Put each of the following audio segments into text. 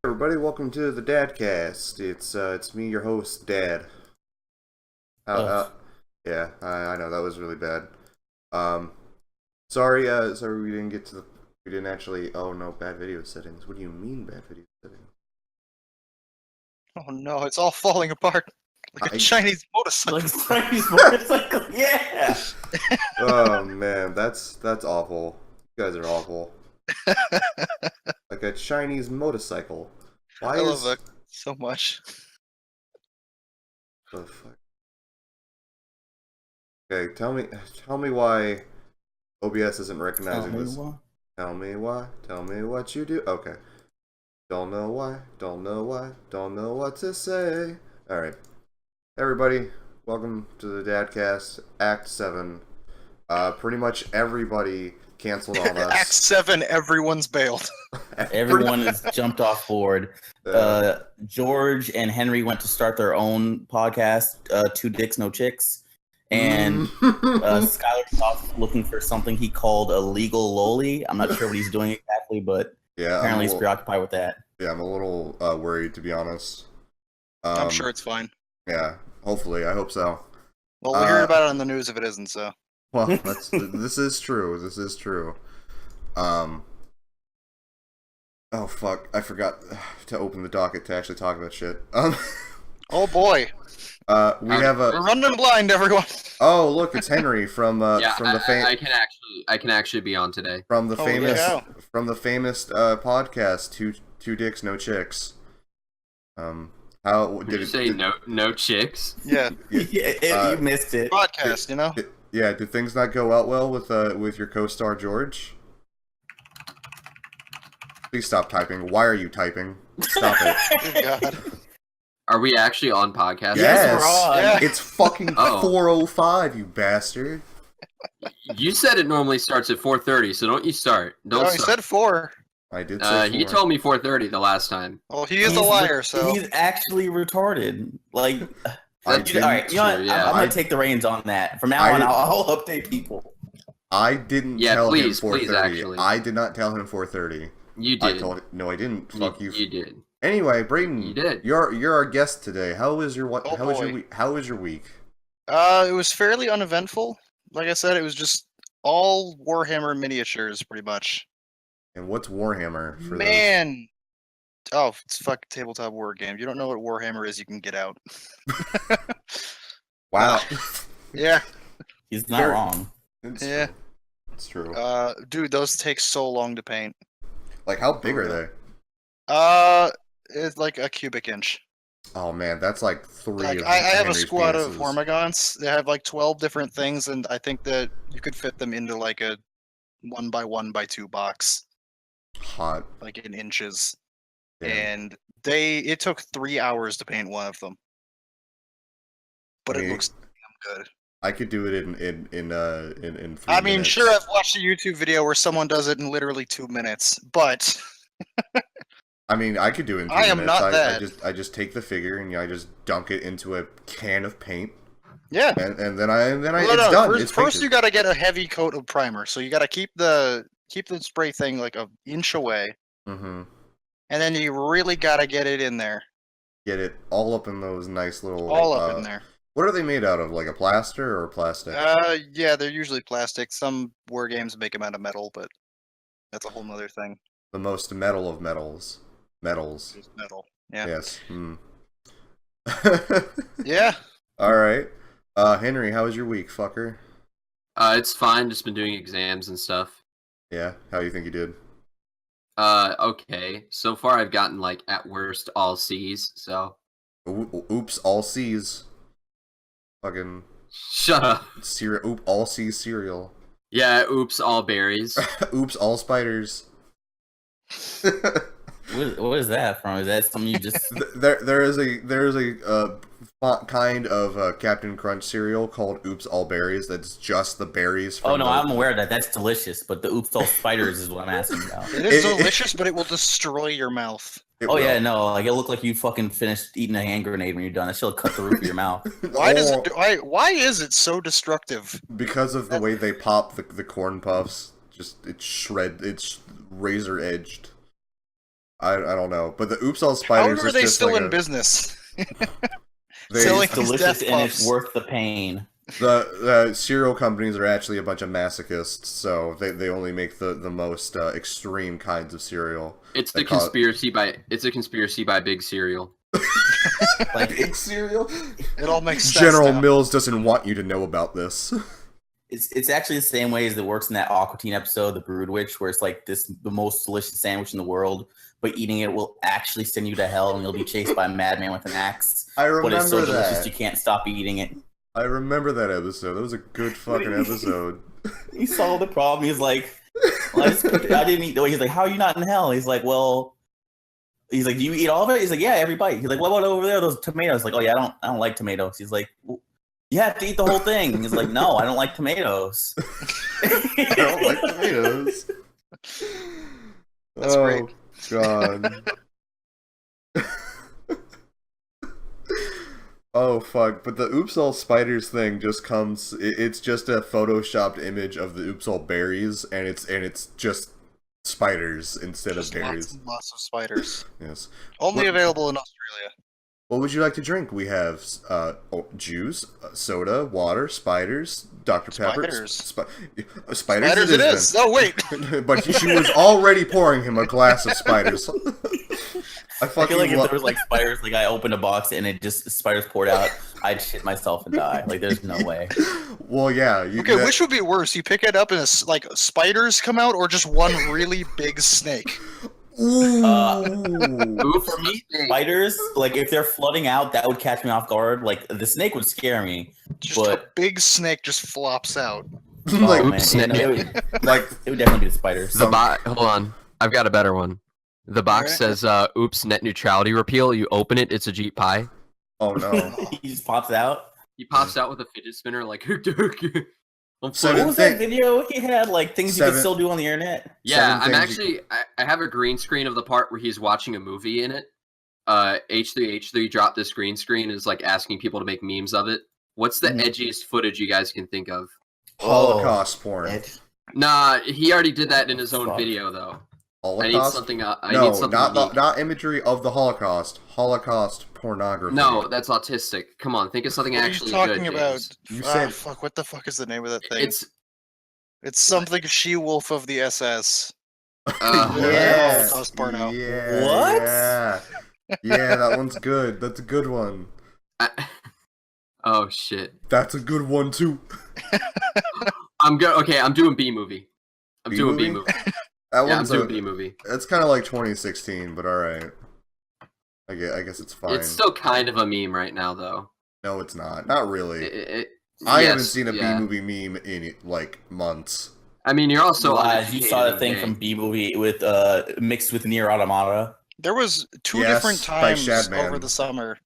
Everybody, welcome to the DADCast. It's me, your host, Dad. Yeah, I know that was really bad. Sorry we didn't get to we didn't actually. Oh no, bad video settings. What do you mean bad video settings? Oh no, it's all falling apart like a Chinese motorcycle. Like a Chinese motorcycle, yeah. Oh man, that's awful. You guys are awful. Like a Chinese motorcycle. I love that so much. The fuck? Okay, tell me why OBS isn't recognizing this. Tell me why. Tell me what you do. Okay. Don't know why. Don't know why. Don't know what to say. Alright. Everybody, welcome to the DADCast, Act 7. Pretty much everybody canceled on us. Act 7, everyone's bailed. Everyone has jumped off board. George and Henry went to start their own podcast, Two Dicks, No Chicks. And Skylar's off looking for something he called a legal loli. I'm not sure what he's doing exactly, but apparently he's preoccupied with that. Yeah, I'm a little worried, to be honest. I'm sure it's fine. Yeah, hopefully. I hope so. Well, we'll hear about it on the news if it isn't, so. Well, this is true. This is true. Oh fuck! I forgot to open the docket to actually talk about shit. Oh boy. We're running blind, everyone. Oh look, it's Henry from the I can actually be on today. From the famous podcast Two Dicks, No Chicks. How did you say no chicks? Yeah. You missed it. Podcast, you know. Yeah, did things not go out well with your co-star George? Please stop typing. Why are you typing? Stop it. Good God. Are we actually on podcast? Yes, we're on. Yeah. It's fucking 4:05, you bastard. You said it normally starts at 4:30, so don't you start. Don't No, start. he said 4. I did say 4. He told me 4:30 the last time. Well, he is a liar, so. He's actually retarded. Like, That's all right, you know what? yeah. I'm going to take the reins on that. From now on, I'll update people. I didn't tell him 4:30. Please, actually. I did not tell him 4:30. You did. No, I didn't. Fuck you. You did. Anyway, Braden, You did. You're our guest today. How was your week? How was your week? It was fairly uneventful. Like I said, it was just all Warhammer miniatures, pretty much. And what's Warhammer? For Man! Oh, it's a fucking tabletop war game. You don't know what Warhammer is, you can get out. Wow. Yeah. He's not wrong. Yeah. It's true. Dude, those take so long to paint. Like, how big are they? It's like a cubic inch. Oh man, that's like 3 Like, of I have a Henry's squad penises. of Hormigons. They have like 12 different things, and I think that you could fit them into like a 1x1x2 box. Hot. Like in inches. Damn. And it took 3 hours to paint one of them. But it looks damn good. I could do it in 3 I mean, minutes. sure, I've watched a YouTube video where someone does it in literally 2 minutes, but I mean, I could do it in 3 I minutes. am not that. I just take the figure and I just dunk it into a can of paint. yeah. And then it's No, done. First you gotta get a heavy coat of primer, so you gotta keep the spray thing like an inch away, Mm-hmm. and then you really gotta get it in there, Get it all up in those nice little. all up in there. What are they made out of? Like a plaster or plastic? Yeah, they're usually plastic. Some war games make them out of metal, but that's a whole nother thing. The most metal of metals. Metals. It's metal. Yeah. Yes. Yeah. All right. Henry, how was your week, fucker? It's fine. Just been doing exams and stuff. Yeah. How you think you did? Okay. So far, I've gotten like at worst all C's. So. Oops, all C's. Fucking. Shut up. All C's cereal. Yeah. Oops, all berries. Oops, all spiders. What is that from? Is that something you just? There is a kind of Captain Crunch cereal called Oops All Berries. That's just the berries. From I'm aware of that. That's delicious. But the Oops All Spiders is what I'm asking about. It is delicious, but it will destroy your mouth. Yeah, no, like it looked like you fucking finished eating a hand grenade when you're done. That shit'll cut the roof of your mouth. Why is it so destructive? Because of the way they pop the corn puffs. It's razor edged. I don't know, but the Oops All Spiders. How are they still in business? It's delicious and it's worth the pain. The cereal companies are actually a bunch of masochists, so they only make the most extreme kinds of cereal. It's a conspiracy by Big Cereal. Like Big Cereal? It all makes sense. General Mills doesn't want you to know about this. It's actually the same way as it works in that Aqua Teen episode, The Brood Witch, where it's like the most delicious sandwich in the world, but eating it will actually send you to hell, and you'll be chased by a madman with an axe. I remember but it's so delicious you can't stop eating it. I remember that episode. That was a good fucking episode. He solved the problem. He's like, I didn't eat. He's like, how are you not in hell? He's like, well, he's like, do you eat all of it? He's like, yeah, every bite. He's like, what about over there? Those tomatoes? Like, oh yeah, I don't like tomatoes. He's like, well, you have to eat the whole thing. He's like, no, I don't like tomatoes. I don't like tomatoes. That's great. God. Oh fuck! But the Oops All Spiders thing just comes. It's just a photoshopped image of the Oops All Berries, and it's just spiders instead of berries. Lots of spiders. Yes. Only available in Australia. What would you like to drink? We have juice, soda, water, spiders, Dr. Pepper. Spiders it is. Oh wait. But she was already pouring him a glass of spiders. I feel like if there was like spiders, like I opened a box and it just spiders poured out, I'd shit myself and die. Like there's no way. Well, yeah. Which would be worse? You pick it up and spiders come out, or just one really big snake? For me, spiders, like if they're flooding out, that would catch me off guard. Like the snake would scare me, but a big snake just flops out. Like, it would definitely be the spiders. Hold on, I've got a better one. The box says, "Oops, net neutrality repeal." You open it, it's a Jeep pie. Oh no! He just pops out. He pops out with a fidget spinner, like. What was that video he had? Like things you could still do on the internet. Yeah, I have a green screen of the part where he's watching a movie in it. H3 dropped this green screen and is like asking people to make memes of it. What's the edgiest footage you guys can think of? Holocaust porn. Nah, he already did that in his own video though. Holocaust? I need something. Not imagery of the Holocaust. Holocaust pornography. No, that's autistic. Come on, think of something actually good. What are you talking about? You said fuck. What the fuck is the name of that thing? It's something She-Wolf of the SS. Yeah. Holocaust porno. Yeah. What? Yeah, that one's good. That's a good one. Oh shit. That's a good one too. I'm good. Okay, I'm doing B movie. I'm doing B movie. I'm doing B movie. It's kind of like 2016, but all right. I guess it's fine. It's still kind of a meme right now, though. No, it's not. Not really. I haven't seen a B movie meme in like months. I mean, you're also you saw the thing from B movie with mixed with Nier Automata. There was two different times over the summer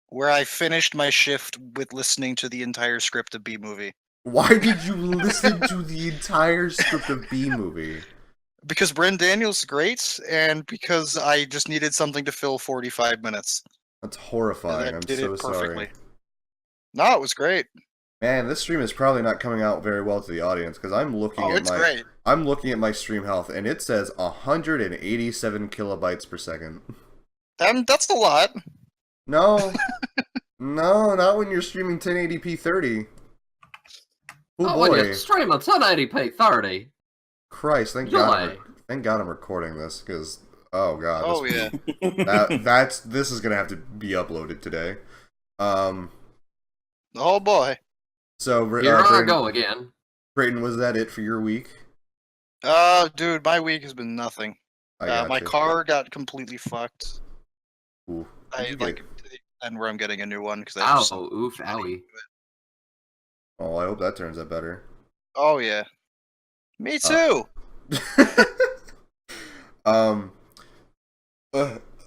where I finished my shift with listening to the entire script of B movie. Why did you listen to the entire script of B movie? Because Bren Daniels is great, and because I just needed something to fill 45 minutes. That's horrifying. I'm so sorry. No, it was great. Man, this stream is probably not coming out very well to the audience because I'm looking I'm looking at my stream health and it says 187 kilobytes per second. That's a lot. No. No, not when you're streaming 1080p 30. Oh boy. When you're streaming 1080p 30. Christ, thank God I'm recording this because oh god. Oh yeah. This is gonna have to be uploaded today. Oh boy. So here I go again. Braden, was that it for your week? Dude, my week has been nothing. My car got completely fucked. Ooh. And where I'm getting a new one because owie. Oh, I hope that turns out better. Oh yeah. Me too.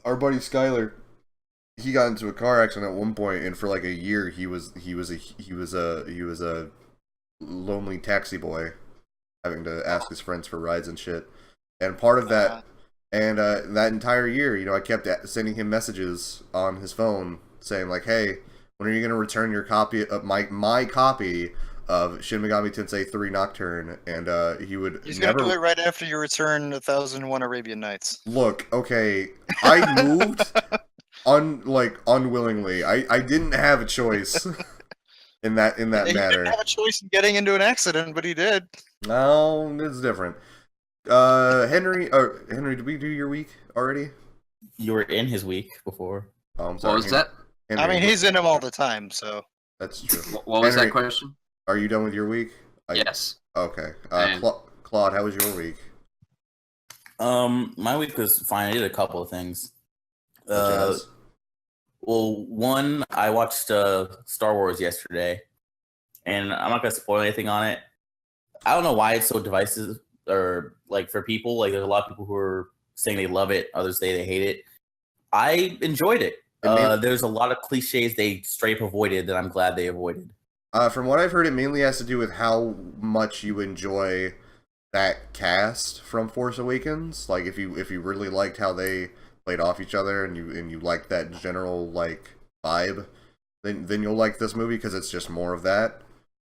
our buddy Skyler, he got into a car accident at one point, and for like a year, he was a lonely taxi boy, having to ask his friends for rides and shit. And part of that, that entire year, you know, I kept sending him messages on his phone saying like, "Hey, when are you gonna return your copy of my copy of Shin Megami Tensei 3 Nocturne?" And he's gonna do it right after you return 1001 Arabian Nights. Look, okay, I moved unwillingly. I didn't have a choice in that matter. He didn't have a choice in getting into an accident, but he did. No, it's different. Henry, did we do your week already? You were in his week before. Oh, I'm sorry. What was that? Henry, I mean, he's in them all the time, so. That's true. What was that question? Are you done with your week? Yes. Okay. Claude, how was your week? My week was fine. I did a couple of things. Well, one, I watched Star Wars yesterday, and I'm not gonna spoil anything on it. I don't know why it's so divisive, or like for people. Like, there's a lot of people who are saying they love it, others say they hate it. I enjoyed it. There's a lot of cliches they straight up avoided that I'm glad they avoided. From what I've heard, it mainly has to do with how much you enjoy that cast from Force Awakens. Like, if you really liked how they played off each other, and you like that general like vibe, then you'll like this movie because it's just more of that.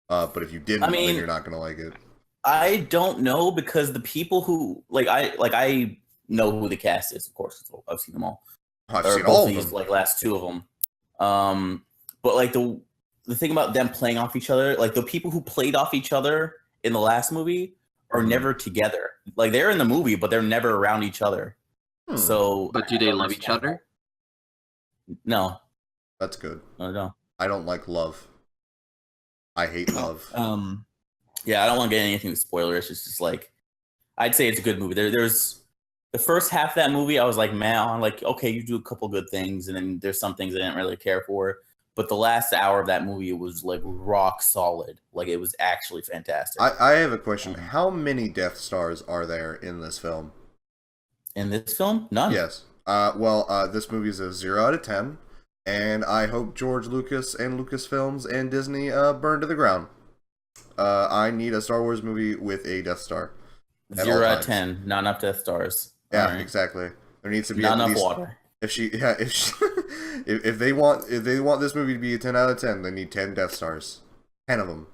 But if you didn't, then you're not gonna like it. I don't know, because the people who I know who the cast is. Of course, I've seen them all. I've seen all of them. Like last two of them. But like the thing about them playing off each other, like the people who played off each other in the last movie are never together. Like, they're in the movie, but they're never around each other. So, but do they love each other? No, that's good. No. I don't like love. I hate love. Yeah, I don't want to get anything spoilerish. It's just like, I'd say it's a good movie. There's the first half of that movie, I was like, man, I'm like, okay, you do a couple good things, and then there's some things I didn't really care for. But the last hour of that movie was like rock solid. Like, it was actually fantastic. I have a question. How many Death Stars are there in this film? In this film? None. Yes. This movie is a 0 out of 10, and I hope George Lucas and Lucasfilms and Disney burn to the ground. I need a Star Wars movie with a Death Star. 0 out of 10. Not enough Death Stars. Yeah, exactly. There needs to be not at enough least, water. If they want this movie to be a 10 out of 10, they need 10 Death Stars. 10 of them.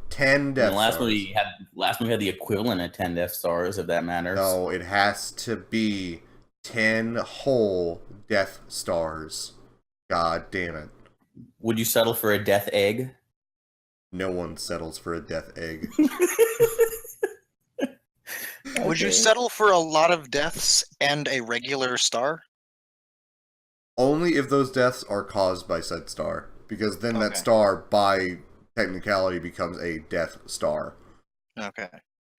10 Death Stars. Last movie had the equivalent of 10 Death Stars, if that matters. No, it has to be 10 whole Death Stars. God damn it. Would you settle for a death egg? No one settles for a death egg. Would you settle for a lot of deaths and a regular star? Only if those deaths are caused by said star. Because then that star, by technicality, becomes a Death Star. Okay.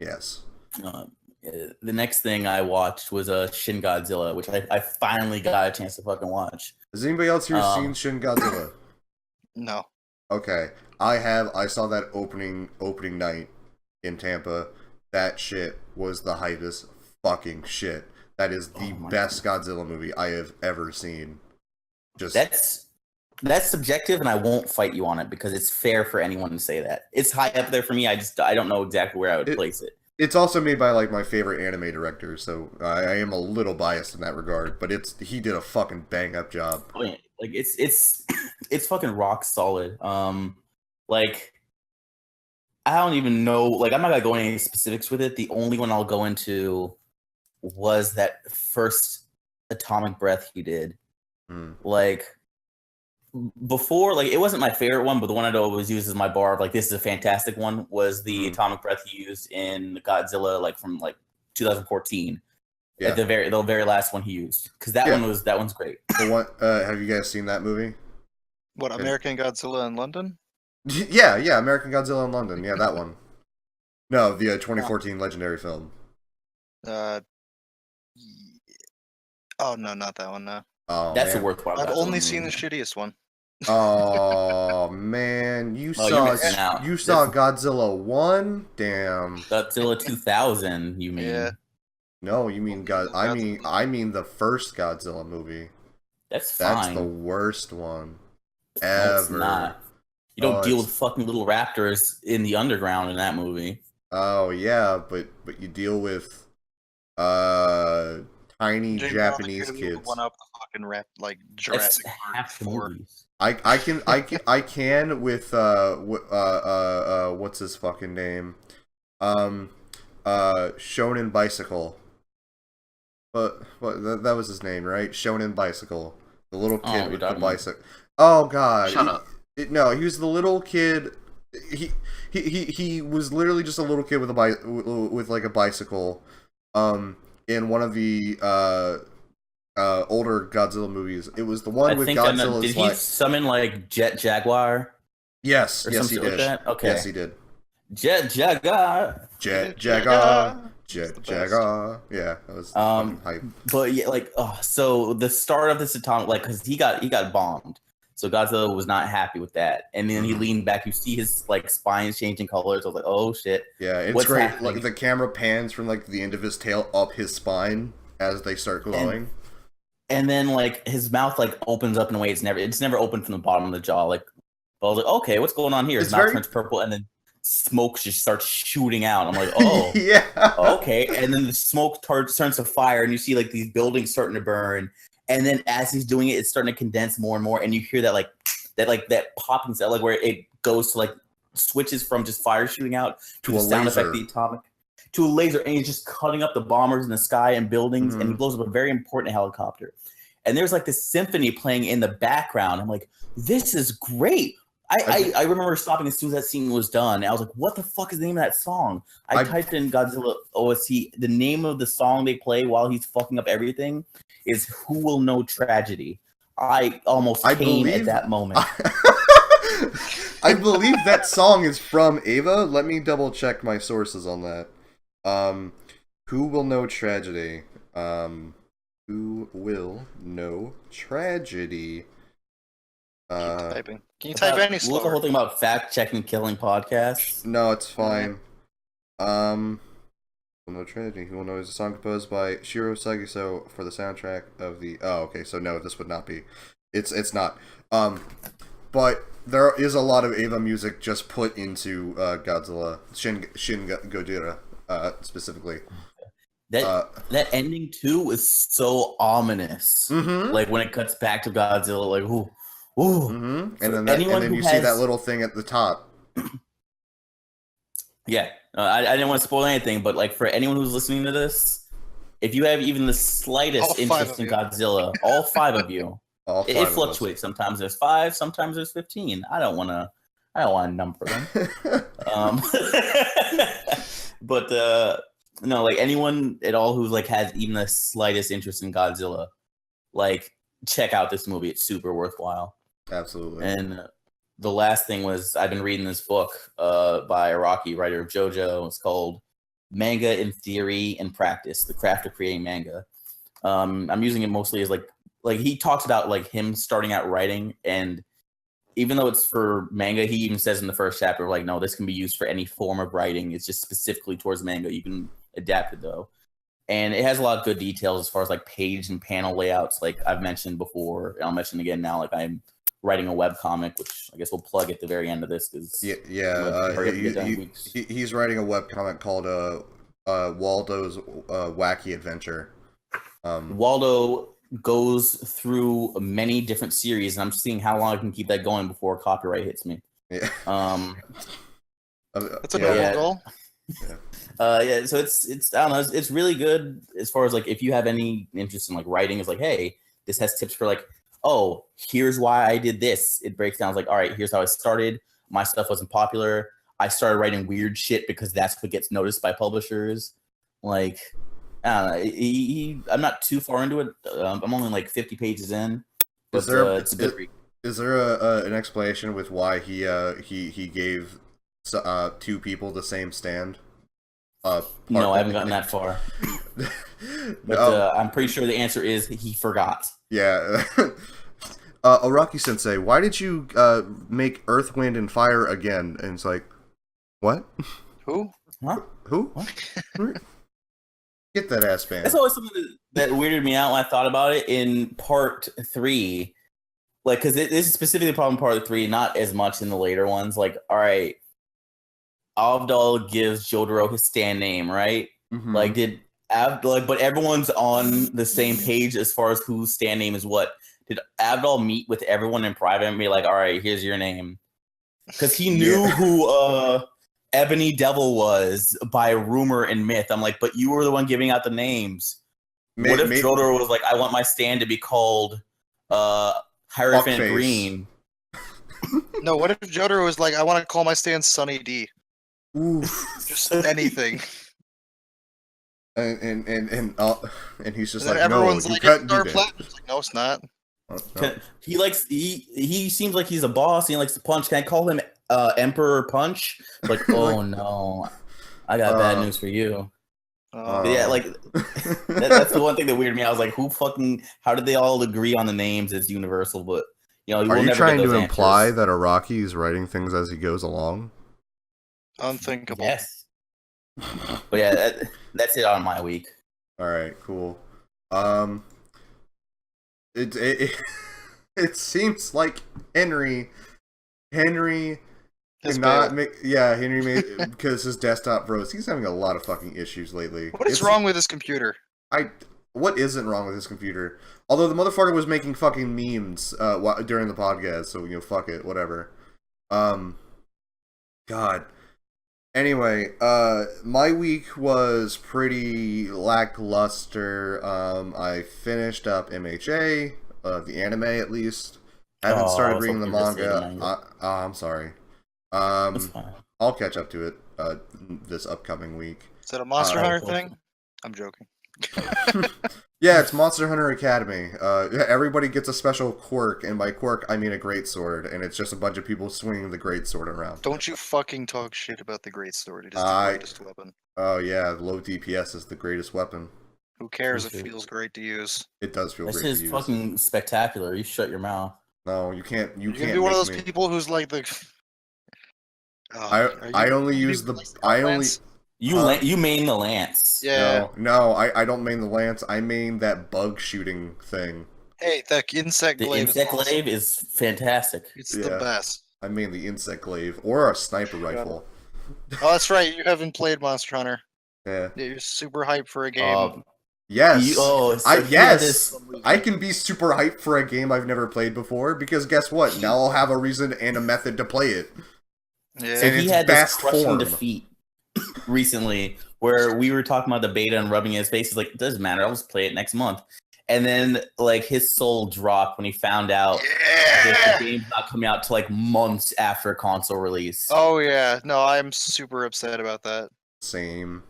Yes. The next thing I watched was Shin Godzilla, which I finally got a chance to fucking watch. Has anybody else here seen Shin Godzilla? No. Okay. I saw that opening night in Tampa. That shit was the hypest fucking shit. That is the best Godzilla movie I have ever seen. That's subjective, and I won't fight you on it because it's fair for anyone to say that. It's high up there for me. I don't know exactly where I would place it. It's also made by like my favorite anime director, so I am a little biased in that regard. But he did a fucking bang up job. Oh, yeah. Like it's fucking rock solid. Like, I don't even know. Like, I'm not gonna go into any specifics with it. The only one I'll go into was that first atomic breath he did. Like, before, like, it wasn't my favorite one, but the one I'd always use as my bar of like, this is a fantastic one, was the atomic breath he used in Godzilla, like from like 2014. Yeah. Like the very last one he used, because that one's great. The one, have you guys seen that movie? What, American Godzilla in London? Yeah, American Godzilla in London. Yeah, that one. No, the 2014 legendary film. Oh no, not that one. No. Oh, that's a worthwhile. I've only seen the shittiest one. Oh man, you saw Godzilla 1? Damn. Godzilla 2000, you mean? Yeah. No, you mean God? I mean the first Godzilla movie. That's fine. That's the worst one ever. No, it's not. You don't deal with fucking little raptors in the underground in that movie. Oh yeah, but you deal with tiny Japanese kids. One up the fucking like Jurassic Park 4. I can with what's his fucking name? Shonen Bicycle. But that was his name, right? Shonen Bicycle. The little kid with the bicycle. Oh god. Shut up. No, he was the little kid. He was literally just a little kid with with like a bicycle. In one of the older Godzilla movies, it was the one with Godzilla. Did he summon like Jet Jaguar? Yes, yes he did. Like okay. Yes, he did. Jet Jaguar. Jet Jaguar. Jet Jaguar. Yeah, that was hype. But yeah, like, so the start of this atomic, like, because he got bombed, so Godzilla was not happy with that, and then he leaned back. You see his like spine changing colors. I was like, oh shit. Yeah, it's great. Happening? Like the camera pans from like the end of his tail up his spine as they start glowing. And then like his mouth like opens up in a way it's never opened from the bottom of the jaw. Like, I was like, okay, what's going on here? His mouth turns purple, and then smoke just starts shooting out. I'm like, oh, yeah, okay. And then the smoke turns to fire, and you see like these buildings starting to burn. And then as he's doing it, it's starting to condense more and more, and you hear that popping sound, like where it goes to like switches from just fire shooting out to the sound effect, the atomic, to a laser, and he's just cutting up the bombers in the sky and buildings, and he blows up a very important helicopter. And there's like this symphony playing in the background. I'm like, this is great. I remember stopping as soon as that scene was done. And I was like, what the fuck is the name of that song? I typed in Godzilla OST. The name of the song they play while he's fucking up everything is Who Will Know Tragedy. I almost came at that moment. I believe that song is from Ava. Let me double check my sources on that. Who Will Know Tragedy? Who Will Know Tragedy? Keep typing. Can you type any slower? What's the whole thing about fact-checking killing podcasts? No, it's fine. Will Know Tragedy. Who Will Know is a song composed by Shiro Sagiso for the soundtrack of the... Oh, okay, so no, this would not be. It's not. But there is a lot of Ava music just put into Godzilla. Shin Gojira, specifically. That ending, too, is so ominous. Like, when it cuts back to Godzilla, like, ooh. Ooh. And then you see that little thing at the top. Yeah, I didn't want to spoil anything, but like for anyone who's listening to this, if you have even the slightest interest in Godzilla, all 5 of you, it fluctuates. Sometimes there's 5, sometimes there's 15. I don't want to number them. But no, like anyone at all who like has even the slightest interest in Godzilla, like check out this movie. It's super worthwhile. Absolutely. And the last thing was I've been reading this book by Iraqi writer of JoJo. It's called Manga in Theory and Practice: The Craft of Creating Manga. I'm using it mostly as like he talks about like him starting out writing, and even though it's for manga, he even says in the first chapter like, no, this can be used for any form of writing. It's just specifically towards manga. You can adapt it though. And it has a lot of good details as far as like page and panel layouts, like I've mentioned before. And I'll mention again now, like I'm writing a webcomic, which I guess we'll plug at the very end of this. Cause he's writing a webcomic called Waldo's Wacky Adventure. Waldo goes through many different series, and I'm seeing how long I can keep that going before copyright hits me. Yeah. That's a noble goal. Yeah. So it's I don't know, it's really good as far as like if you have any interest in like writing. It's like, hey, this has tips for like, oh, here's why I did this. It breaks down. It's like, all right, here's how I started. My stuff wasn't popular. I started writing weird shit because that's what gets noticed by publishers. Like, I don't know. I'm not too far into it. I'm only like 50 pages in. But it's a good read. Is there an explanation with why he gave 2 people the same stand? No, I haven't gotten that far. But I'm pretty sure the answer is he forgot. Yeah. Araki Sensei, why did you make Earth, Wind, and Fire again? And it's like, what? Who? Huh? Who? What? Get that ass banned. That's always something that weirded me out when I thought about it in part 3. Like, because this is specifically the problem in part 3, not as much in the later ones. Like, all right, Avdol gives Jotaro his stand name, right? Mm-hmm. Like, but everyone's on the same page as far as whose stand name is what. Did Avdol meet with everyone in private and be like, all right, here's your name? Because he knew who Ebony Devil was by rumor and myth. I'm like, but you were the one giving out the names. What if Jotaro was like, I want my stand to be called Hierophant Green? No, what if Jotaro was like, I want to call my stand Sunny D? Oof. Just anything. And he's just and like, everyone's no, like, you can't do it's like, no, it's not. No. He seems like he's a boss. He likes to punch. Can I call him Emperor Punch? Like, oh no, I got bad news for you. Yeah, like that's the one thing that weirded me. I was like, how did they all agree on the names as universal? But you know, are you trying to imply that Araki is writing things as he goes along? Unthinkable. Yes. But yeah, that's it on my week. All right, cool. It seems like Henry cannot make. Yeah, Henry made because his desktop froze. He's having a lot of fucking issues lately. What is wrong with his computer? What isn't wrong with his computer? Although the motherfucker was making fucking memes during the podcast, so fuck it, whatever. God. Anyway, my week was pretty lackluster. I finished up MHA, the anime at least. I haven't started reading the manga. I'm sorry. I'll catch up to it this upcoming week. Is that a Monster Hunter thing? I'm joking. Yeah, it's Monster Hunter Academy. Everybody gets a special quirk, and by quirk I mean a greatsword, and it's just a bunch of people swinging the greatsword around. Don't you fucking talk shit about the greatsword. It is the greatest weapon. Oh yeah, low DPS is the greatest weapon. Who cares? It feels great to use. It does feel great to use. This is fucking spectacular. You shut your mouth. No, you can't. You can't be one of those people who's like the. I only use the. You main the lance. Yeah. No, I don't main the lance. I main that bug shooting thing. Hey, that insect glaive. The insect glaive is fantastic. It's the best. I main the insect glaive or a sniper rifle. Oh, that's right. You haven't played Monster Hunter. Yeah. You're super hyped for a game. Yes. I can be super hyped for a game I've never played before because guess what? Now I'll have a reason and a method to play it. Yeah. So he had this crushing defeat recently where we were talking about the beta and rubbing his face. He's like, it doesn't matter. I'll just play it next month. And then like his soul dropped when he found out that the game's not coming out till like months after console release. Oh yeah. No, I'm super upset about that. Same.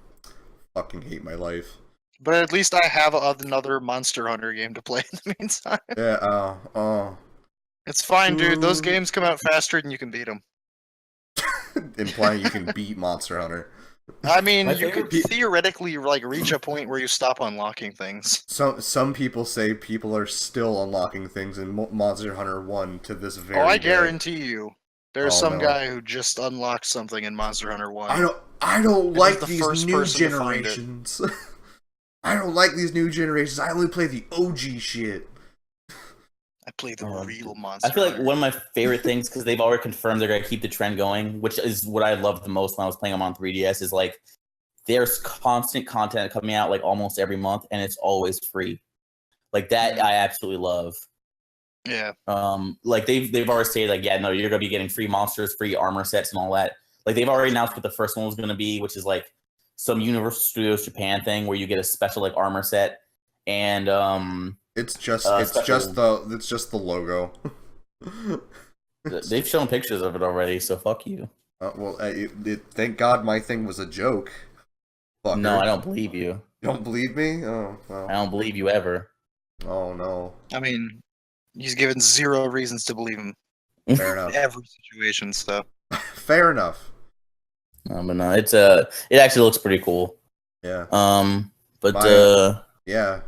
Fucking hate my life. But at least I have another Monster Hunter game to play in the meantime. Yeah, It's fine, dude. Those games come out faster than you can beat them. Implying you can beat Monster Hunter. I mean, you could theoretically like reach a point where you stop unlocking things. Some people say people are still unlocking things in Monster Hunter 1 to this very I day. guarantee you. There's some guy who just unlocked something in Monster Hunter 1. I don't like these new generations. I don't like these new generations. I only play the OG shit. I play the real Monster I feel like Hunter. one of my favorite things, because they've already confirmed they're going to keep the trend going, which is what I loved the most when I was playing them on 3DS, is like there's constant content coming out like almost every month, and it's always free. Like that, I absolutely love. Yeah. Like they've already stated like, yeah, no, you're going to be getting free monsters, free armor sets, and all that. Like they've already announced what the first one was going to be, which is like some Universal Studios Japan thing where you get a special like armor set, and it's just the logo. They've shown pictures of it already, so fuck you. Thank God my thing was a joke. Fucker. No, I don't believe you. You don't believe me? Oh, well. I don't believe you ever. Oh no. I mean, he's given zero reasons to believe him. Fair enough. In every situation, so. Fair enough. But no, it actually looks pretty cool. Yeah. Yeah.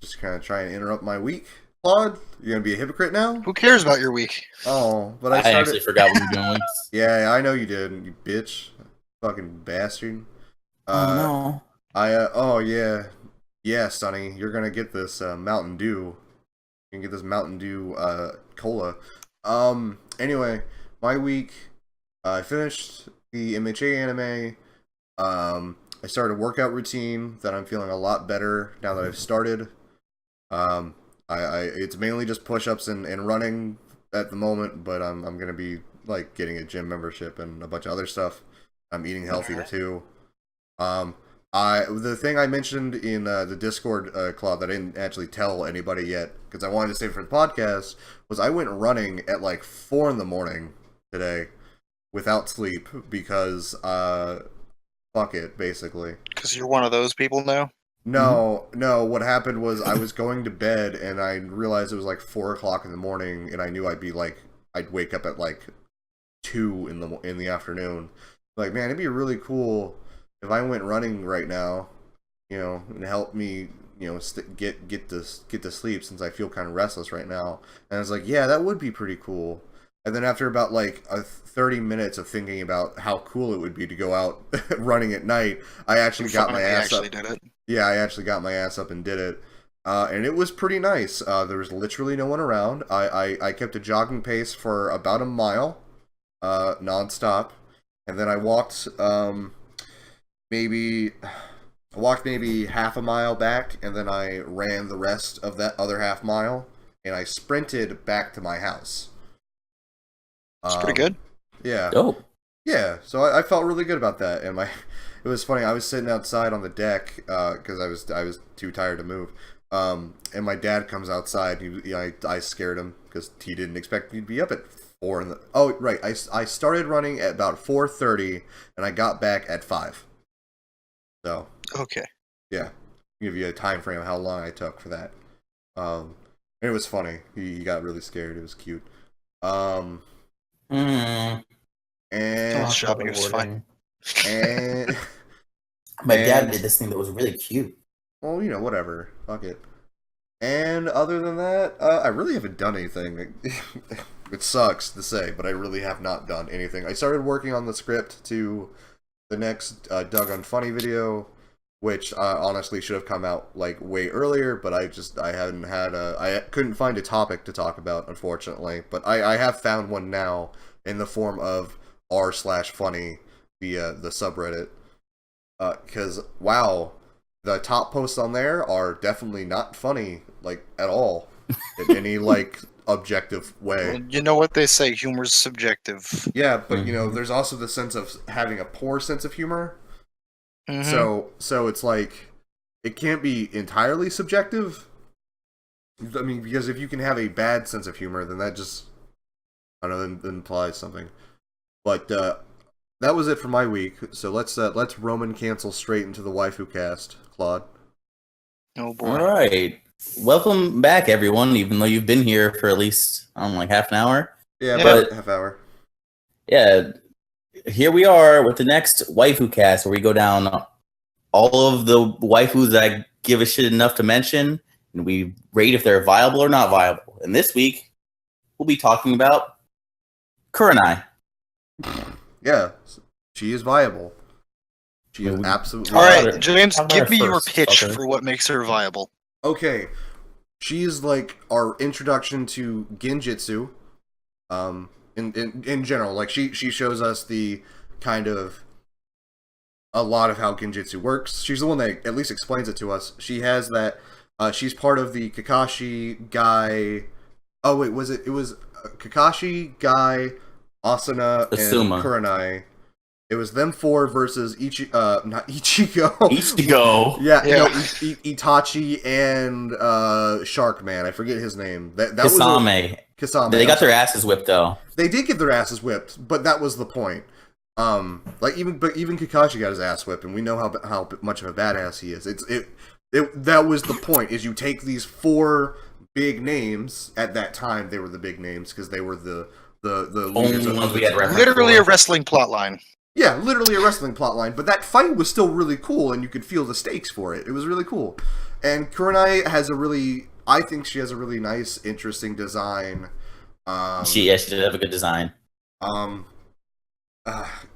Just kind of try and interrupt my week. Claude, you gonna be a hypocrite now? Who cares about your week? Oh, but I actually forgot what we were doing. Yeah, I know you did, you bitch. Fucking bastard. Oh no. Oh yeah, Sonny, you're gonna get this Mountain Dew. You can get this Mountain Dew cola. Anyway, my week, I finished the MHA anime. I started a workout routine that I'm feeling a lot better now that I've started. It's mainly just push-ups and running at the moment, but I'm gonna be like getting a gym membership and a bunch of other stuff. I'm eating healthier too. The thing I mentioned in the Discord, Claude, that I didn't actually tell anybody yet because I wanted to save for the podcast was I went running at like 4 in the morning today without sleep because fuck it, basically. Because you're one of those people now? No, what happened was I was going to bed and I realized it was like 4 o'clock in the morning and I knew I'd wake up at like 2 in the afternoon. Like, man, it'd be really cool if I went running right now, and help me, get to sleep since I feel kind of restless right now. And I was like, yeah, that would be pretty cool. And then after about like 30 minutes of thinking about how cool it would be to go out running at night, I actually got my ass up. Did it. Yeah, I actually got my ass up and did it. And it was pretty nice. There was literally no one around. I kept a jogging pace for about a mile, nonstop. And then I walked maybe half a mile back, and then I ran the rest of that other half mile, and I sprinted back to my house. It's pretty good. Yeah. Oh. Yeah, so I felt really good about that, and it was funny. I was sitting outside on the deck because I was too tired to move. And my dad comes outside. I scared him because he didn't expect me to be up at 4. Oh, right. I started running at about 4:30, and I got back at 5. So. Okay. Yeah, give you a time frame of how long I took for that. And it was funny. He got really scared. It was cute. And shopping was fine. And my dad did this thing that was really cute. Well, whatever. Fuck it. And other than that, I really haven't done anything. It sucks to say, but I really have not done anything. I started working on the script to the next Doug Unfunny video, which honestly should have come out like way earlier, but I couldn't find a topic to talk about, unfortunately. But I have found one now in the form of r/funny, the subreddit. Because wow, the top posts on there are definitely not funny, like, at all, in any like objective way. Well, you know what they say, humor's subjective. Yeah, but there's also the sense of having a poor sense of humor. Mm-hmm. So it's like it can't be entirely subjective. I mean, because if you can have a bad sense of humor, then that just, I don't know, that implies something. But that was it for my week. So let's Roman cancel straight into the waifu cast, Claude. Oh boy! All right, welcome back, everyone. Even though you've been here for at least like half an hour. Yeah, about half hour. Yeah. Here we are with the next waifu cast, where we go down all of the waifus that I give a shit enough to mention, and we rate if they're viable or not viable. And this week, we'll be talking about Kurenai. Yeah, she is viable. She is absolutely all right, viable. James, give me your pitch for what makes her viable. Okay, she is like our introduction to Genjutsu. In general, like she shows us the kind of a lot of how Genjutsu works. She's the one that at least explains it to us. She has that. She's part of the Kakashi, Guy. Oh wait, was it? It was Kakashi, Guy, Asuna, and Kurenai. It was them 4 versus not Ichigo. Ichigo. Yeah. Itachi and Sharkman. I forget his name. That Kasame. Kasame. They got their asses whipped though. They did get their asses whipped, but that was the point. Even Kakashi got his ass whipped, and we know how much of a badass he is. That was the point. Is you take these 4 big names at that time. They were the big names because they were the leaders of the literally a wrestling plotline. Yeah, literally a wrestling plotline. But that fight was still really cool, and you could feel the stakes for it. It was really cool. And Kurenai I think she has a really nice, interesting design. She did have a good design.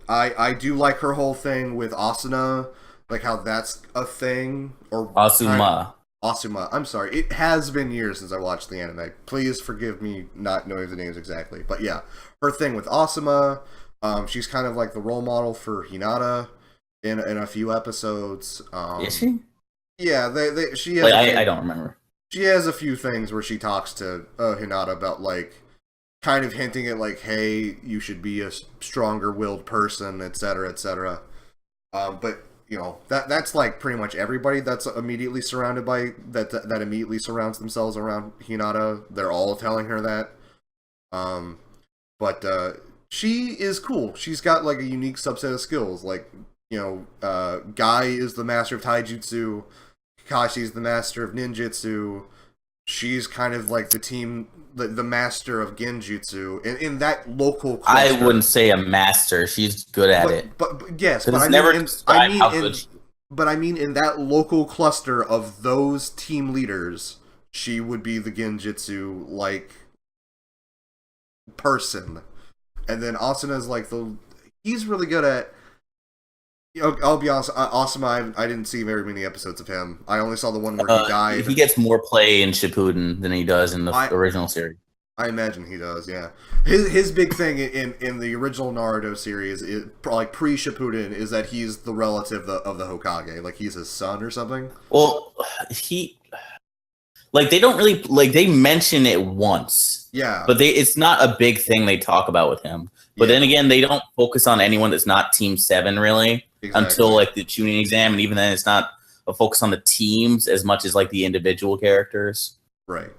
I do like her whole thing with Asuna. like how that's a thing, or Asuma. Asuma. I'm sorry. It has been years since I watched the anime. Please forgive me not knowing the names exactly. But yeah, her thing with Asuma, she's kind of like the role model for Hinata in a few episodes. Is she? Yeah, she has I don't remember. She has a few things where she talks to Hinata about, like, kind of hinting at, like, hey, you should be a stronger-willed person, etc., etc. But, you know, that's, like, pretty much everybody that's immediately surrounded by, that immediately surrounds themselves around Hinata. They're all telling her that. But she is cool. She's got, like, a unique subset of skills. Like, you know, Guy is the master of taijutsu. Kakashi's the master of ninjutsu. She's kind of like the master of genjutsu. In that local cluster. I wouldn't say a master. She's good at it. But yes, but I mean in that local cluster of those team leaders, she would be the genjutsu like person. And then Asuna's like he's really good at. I'll be honest, Asuma, I didn't see very many episodes of him. I only saw the one where he died. He gets more play in Shippuden than he does in the original series. I imagine he does, yeah. His big thing in the original Naruto series, like pre-Shippuden, is that he's the relative of the Hokage. Like, he's his son or something. Well, they don't really, they mention it once. Yeah. But it's not a big thing they talk about with him. But then again, they don't focus on anyone that's not Team 7, really. Exactly. Until like the tuning exam, and even then it's not a focus on the teams as much as like the individual characters. Right.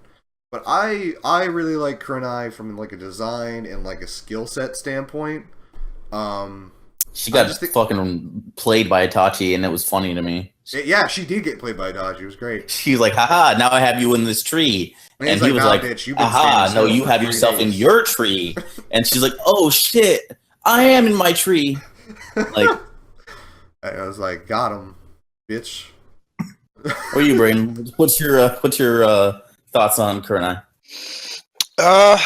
But I really like Kurenai from like a design and like a skill set standpoint. She got fucking played by Itachi, and it was funny to me. Yeah, she did get played by Itachi. It was great. She's like, haha, now I have you in this tree. And he was like, bitch, aha, no, you have yourself in your tree. And she's like, oh shit, I am in my tree. Like, I was like, got him, bitch. What are you, Braden? What's your thoughts on Kurenai? I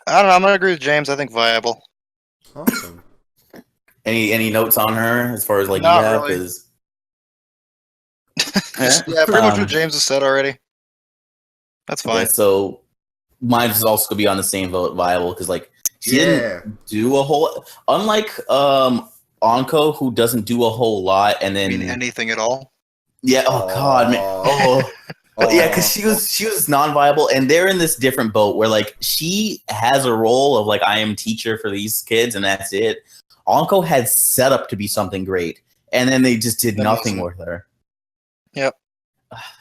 don't know. I'm gonna agree with James. I think viable. Awesome. Any notes on her as far as like not you have? really. Yeah, pretty much what James has said already. That's fine. Okay, so mine is also gonna be on the same vote, viable, because like she didn't do a whole. Unlike Anko, who doesn't do a whole lot, and then anything at all. Yeah. Oh god, man. Oh. But yeah, because she was non-viable, and they're in this different boat where like she has a role of like I am teacher for these kids, and that's it. Anko had set up to be something great, and then they just did nothing with her. Yep.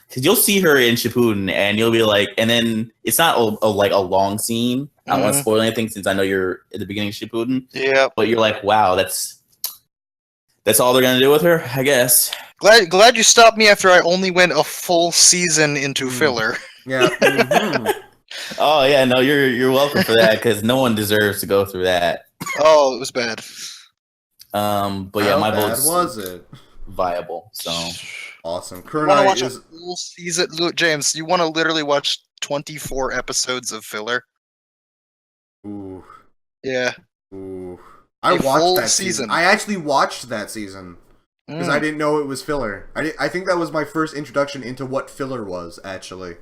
Because you'll see her in Shippuden, and you'll be like, and then it's not a long scene. I don't want to spoil anything since I know you're at the beginning of Shippuden. Yeah. But you're like, wow, that's all they're gonna do with her, I guess. Glad you stopped me after I only went a full season into filler. Yeah. Mm-hmm. Oh yeah, no, you're welcome for that because no one deserves to go through that. Oh, it was bad. But yeah, my vote's was it viable. So awesome. Kurenai watch a full season. Look, James, you want to literally watch 24 episodes of filler? Ooh. Yeah. Ooh. I watched that season. I actually watched that season because I didn't know it was filler. I think that was my first introduction into what filler was. Actually,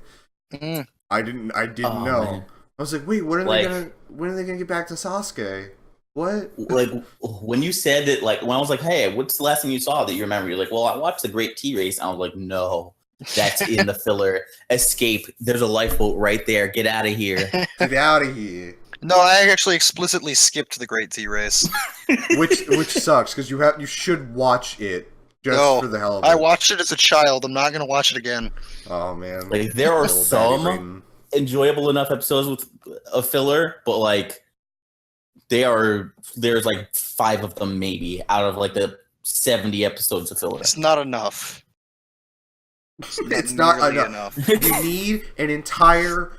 I didn't know. Man. I was like, wait, when are they gonna get back to Sasuke? What? Like when you said that, like when I was like, hey, what's the last thing you saw that you remember? You're like, well, I watched the Great Tea Race. I was like, no, that's in the filler. Escape. There's a lifeboat right there. Get out of here. Get out of here. No, I actually explicitly skipped the Great Tea Race, which sucks because you should watch it just for the hell of it. I watched it as a child. I'm not gonna watch it again. Oh man, like there are some enjoyable enough episodes with a filler, but like there's like 5 of them maybe out of like the 70 episodes of filler. It's not enough. It's not enough. You need an entire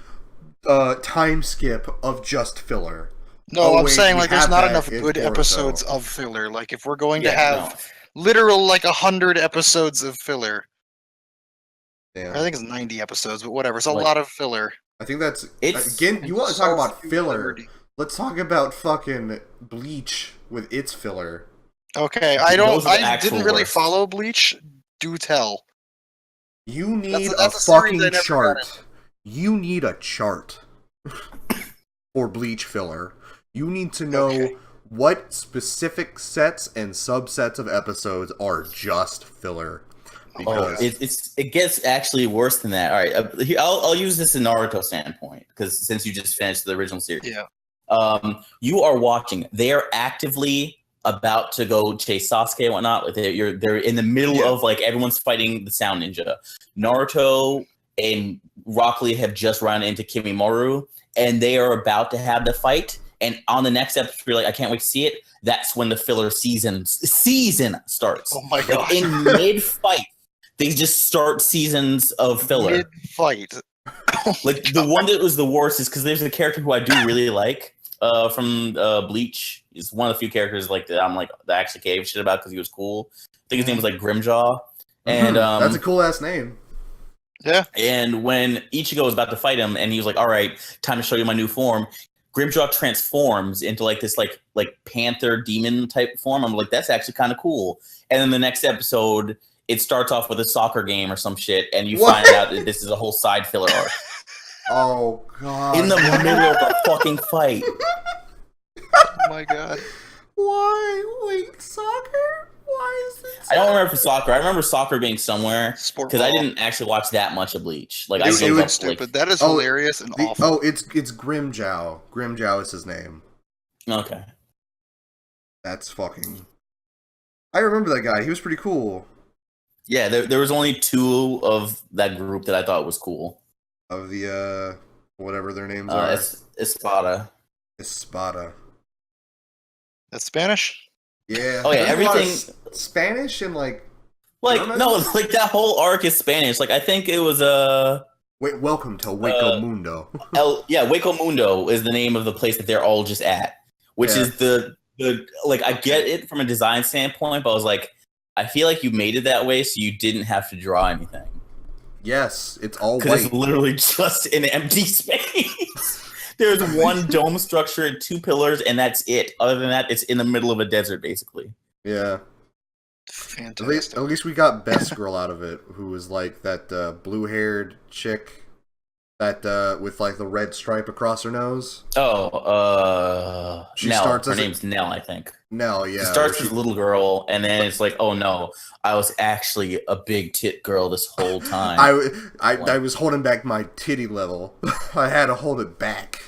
time skip of just filler. No, I'm saying like there's not enough good episodes of filler. Like if we're going to have literal like 100 episodes of filler. Yeah. I think it's 90 episodes, but whatever. It's a lot of filler. I think that's again. You want to talk about filler? Let's talk about fucking Bleach with its filler. Okay, I didn't really follow Bleach. Do tell. You need a fucking chart. You need a chart for Bleach filler. You need to know what specific sets and subsets of episodes are just filler. Because it gets actually worse than that. All right, I'll use this in Naruto standpoint because since you just finished the original series, you are watching. They are actively about to go chase Sasuke and whatnot. They're in the middle of like everyone's fighting the Sound Ninja. Naruto and Rock Lee have just run into Kimimaro, and they are about to have the fight. And on the next episode, you're like, I can't wait to see it. That's when the filler season starts. Oh my god! Like, in mid-fight, they just start seasons of filler. Mid-fight. Like the one that was the worst is because there's a character who I do really like from Bleach. He's one of the few characters like that I'm like that I actually gave shit about because he was cool. I think his name was like Grimjaw. And that's a cool ass name. Yeah. And when Ichigo was about to fight him, and he was like, "All right, time to show you my new form." Grimjaw transforms into like this like panther demon type form. I'm like, that's actually kind of cool. And then the next episode, it starts off with a soccer game or some shit, and you find out that this is a whole side filler arc. Oh god! In the middle of a fucking fight. Oh my god! Why? Wait, soccer? Why is it? I don't remember soccer. I remember soccer being somewhere because I didn't actually watch that much of Bleach. Like it was stupid. Like, that is hilarious and awful. Oh, it's Grimjow. Grimjow is his name. Okay. That's fucking. I remember that guy. He was pretty cool. Yeah, there was only two of that group that I thought was cool. Of the whatever their names are. Espada. That's Spanish? Yeah. Oh yeah, everything Spanish and like German? No, like that whole arc is Spanish. Like I think it was Wait, welcome to Waco Mundo. Waco Mundo is the name of the place that they're all just at, which is the like I get it from a design standpoint, but I was like, I feel like you made it that way so you didn't have to draw anything. Yes, it's all white. Because it's literally just an empty space. There's one dome structure and two pillars, and that's it. Other than that, it's in the middle of a desert, basically. Yeah. Fantastic. At least we got Best Girl out of it, who was like that blue-haired chick that with like the red stripe across her nose. Oh, Nell. Her name's Nell, I think. Nell, yeah. She starts as a little girl, and then it's like, oh no, I was actually a big tit girl this whole time. I was holding back my titty level. I had to hold it back.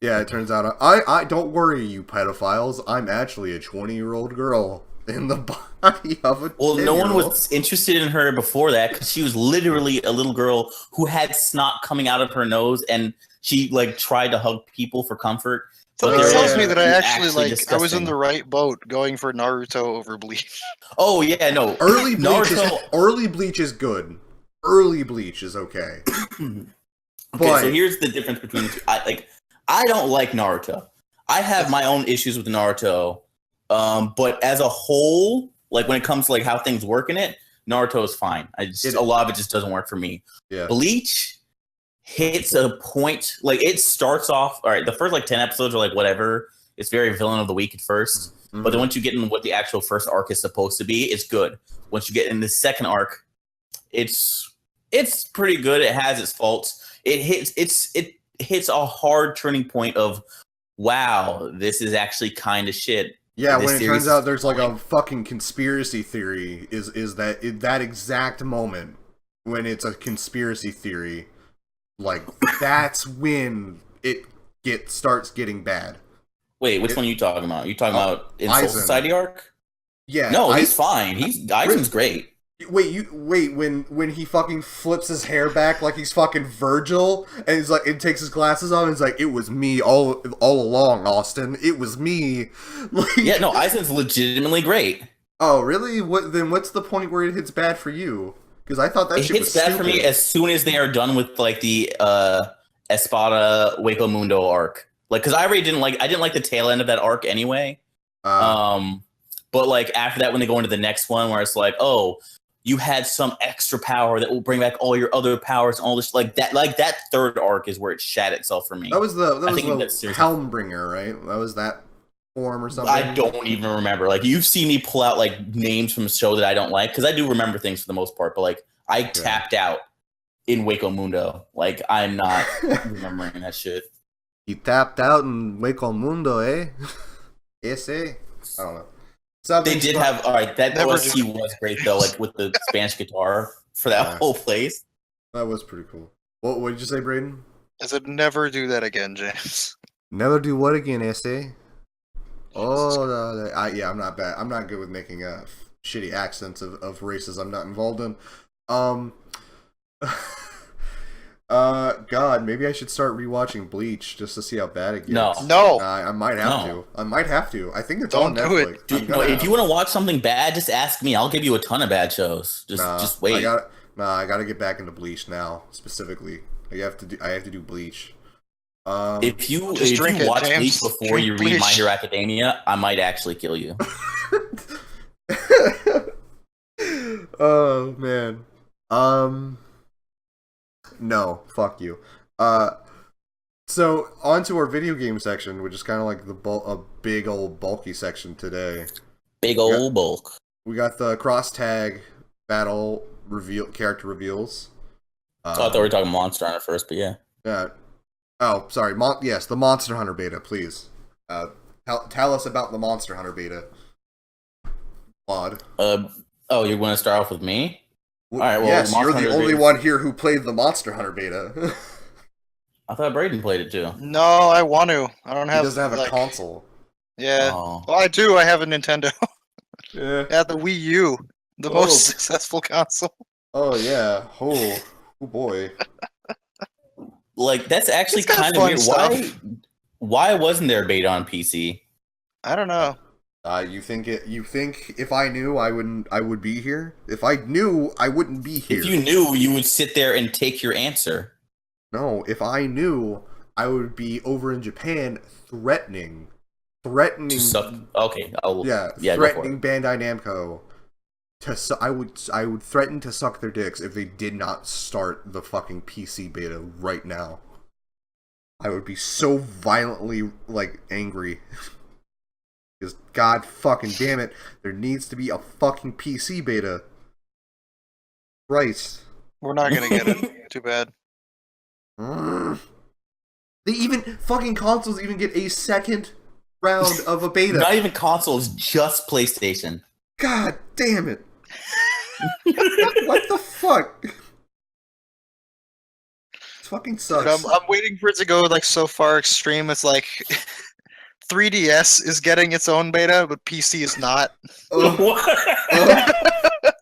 Yeah, it turns out I don't worry, you pedophiles. I'm actually a 20-year-old girl in the body of a 10-year-old. Well, no one was interested in her before that because she was literally a little girl who had snot coming out of her nose, and she like tried to hug people for comfort. So it tells me that I actually like disgusting. I was in the right boat going for Naruto over Bleach. Oh yeah, no. Early Bleach is good. Early Bleach is okay. Okay, so here's the difference between the two. I don't like Naruto. I have my own issues with Naruto. But as a whole, like when it comes to like how things work in it, Naruto is fine. A lot of it just doesn't work for me. Yeah. Bleach hits a point, like it starts off, all right, the first like 10 episodes are like whatever. It's very villain of the week at first. Mm-hmm. But then once you get into what the actual first arc is supposed to be, it's good. Once you get in the second arc, it's pretty good. It has its faults. It hits a hard turning point of, wow, this is actually kind of shit. Yeah, when it turns out there's like a fucking conspiracy theory, is that exact moment when it's a conspiracy theory, like that's when it starts getting bad. Wait, which one are you talking about? Are you talking about in Soul Society arc? Yeah. No, he's fine. Aizen's great. Wait, when he fucking flips his hair back like he's fucking Virgil, and he's like, and takes his glasses off, and he's like, it was me all along, Austin. It was me. Like, yeah, no, Aizen's legitimately great. Oh, really? What's the point where it hits bad for you? Because I thought that shit was stupid. It hits bad for me as soon as they are done with like the Espada Waco Mundo arc. Like, because I didn't like the tail end of that arc anyway. But like after that, when they go into the next one, where it's like, oh, you had some extra power that will bring back all your other powers and all this, like that third arc is where it shat itself for me. That was the Helmbringer, right? That was that form or something? I don't even remember. Like, you've seen me pull out like names from a show that I don't like, because I do remember things for the most part. But like, I tapped out in Waco Mundo. Like, I'm not remembering that shit. You tapped out in Waco Mundo, eh? Ese? I don't know. They did have that OST was great though, like with the Spanish guitar for that whole place. That was pretty cool. What did you say, Braden? I said never do that again, James. Never do what again, Ese? Oh, I'm not bad. I'm not good with making shitty accents of races I'm not involved in. God, maybe I should start rewatching Bleach just to see how bad it gets. No. I might have to. I think it's on Netflix. Dude, if you want to watch something bad, just ask me. I'll give you a ton of bad shows. Just wait. I gotta get back into Bleach now, specifically. I have to do Bleach. If you watch Bleach before you read My Hero Academia, I might actually kill you. Oh man. No, fuck you. So on to our video game section, which is kind of like a big old bulky section today. Big old bulk. We got the cross tag battle character reveals. I thought we were talking Monster Hunter first, but yeah. Yeah. Oh, sorry. Yes, the Monster Hunter beta, please. Tell us about the Monster Hunter beta. Claude. You want to start off with me? All right. Well, yes, you're the only one here who played the Monster Hunter beta. I thought Braden played it too. No, I want to. I don't have. He doesn't have a console. Yeah. Oh. Well, I do. I have a Nintendo. Yeah. The Wii U, the most successful console. Oh yeah. Oh boy. Like, that's actually kind of weird. Stuff. Why wasn't there a beta on PC? I don't know. You think if I knew I would be here? If I knew, I wouldn't be here. If you knew, you would sit there and take your answer. No, if I knew, I would be over in Japan threatening. To suck. Okay. Threatening Bandai Namco. I would threaten to suck their dicks if they did not start the fucking PC beta right now. I would be so violently angry. Because god fucking damn it, there needs to be a fucking PC beta. Christ. We're not gonna get it. Too bad. They even fucking consoles even get a second round of a beta. Not even consoles, just PlayStation. God damn it. What the fuck? It fucking sucks. Dude, I'm waiting for it to go so far extreme. It's like 3DS is getting its own beta, but PC is not.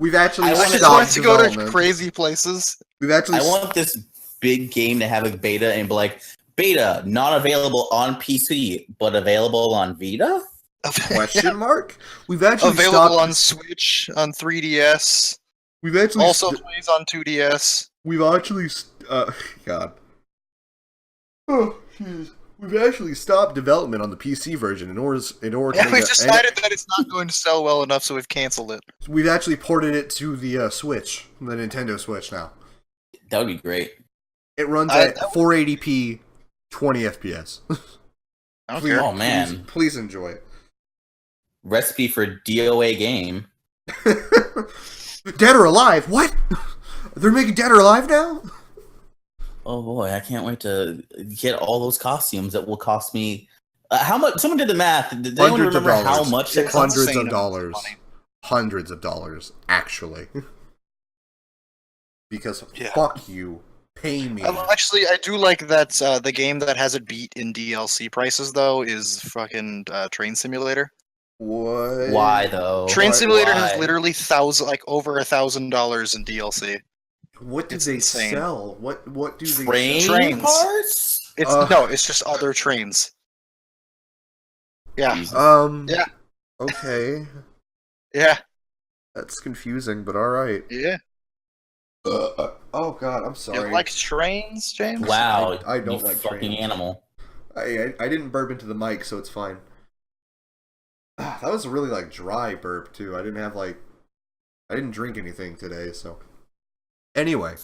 We've actually stopped to go to crazy places. I want this big game to have a beta and be like, beta not available on PC, but available on Vita? Question mark? We've actually available on Switch, on 3DS. We've actually also plays on 2DS. We've actually God. Oh, jeez. We've actually stopped development on the PC version in order to we've decided that it's not going to sell well enough, so we've canceled it. We've actually ported it to the Switch, the Nintendo Switch now. That would be great. It runs at 480p, 20 FPS. Please, oh man! Please enjoy it. Recipe for DOA game. Dead or Alive? What? They're making Dead or Alive now? Oh boy, I can't wait to get all those costumes that will cost me. How much? Someone did the math. Did anyone remember how much it cost? Hundreds of dollars. Hundreds of dollars, actually. Because fuck you. Pay me. Actually, I do like that the game that has it beat in DLC prices, though, is fucking Train Simulator. What? Why, though? Train Simulator has literally over $1,000 in DLC. What do they sell? What do they sell? Trains. Parts? It's just other trains. Yeah. Yeah. Okay. Yeah. That's confusing, but alright. Yeah. Oh god, I'm sorry. You like trains, James? Wow. I don't like fucking trains. Animal. I didn't burp into the mic, so it's fine. That was a really dry burp too. I didn't drink anything today, so Anyway,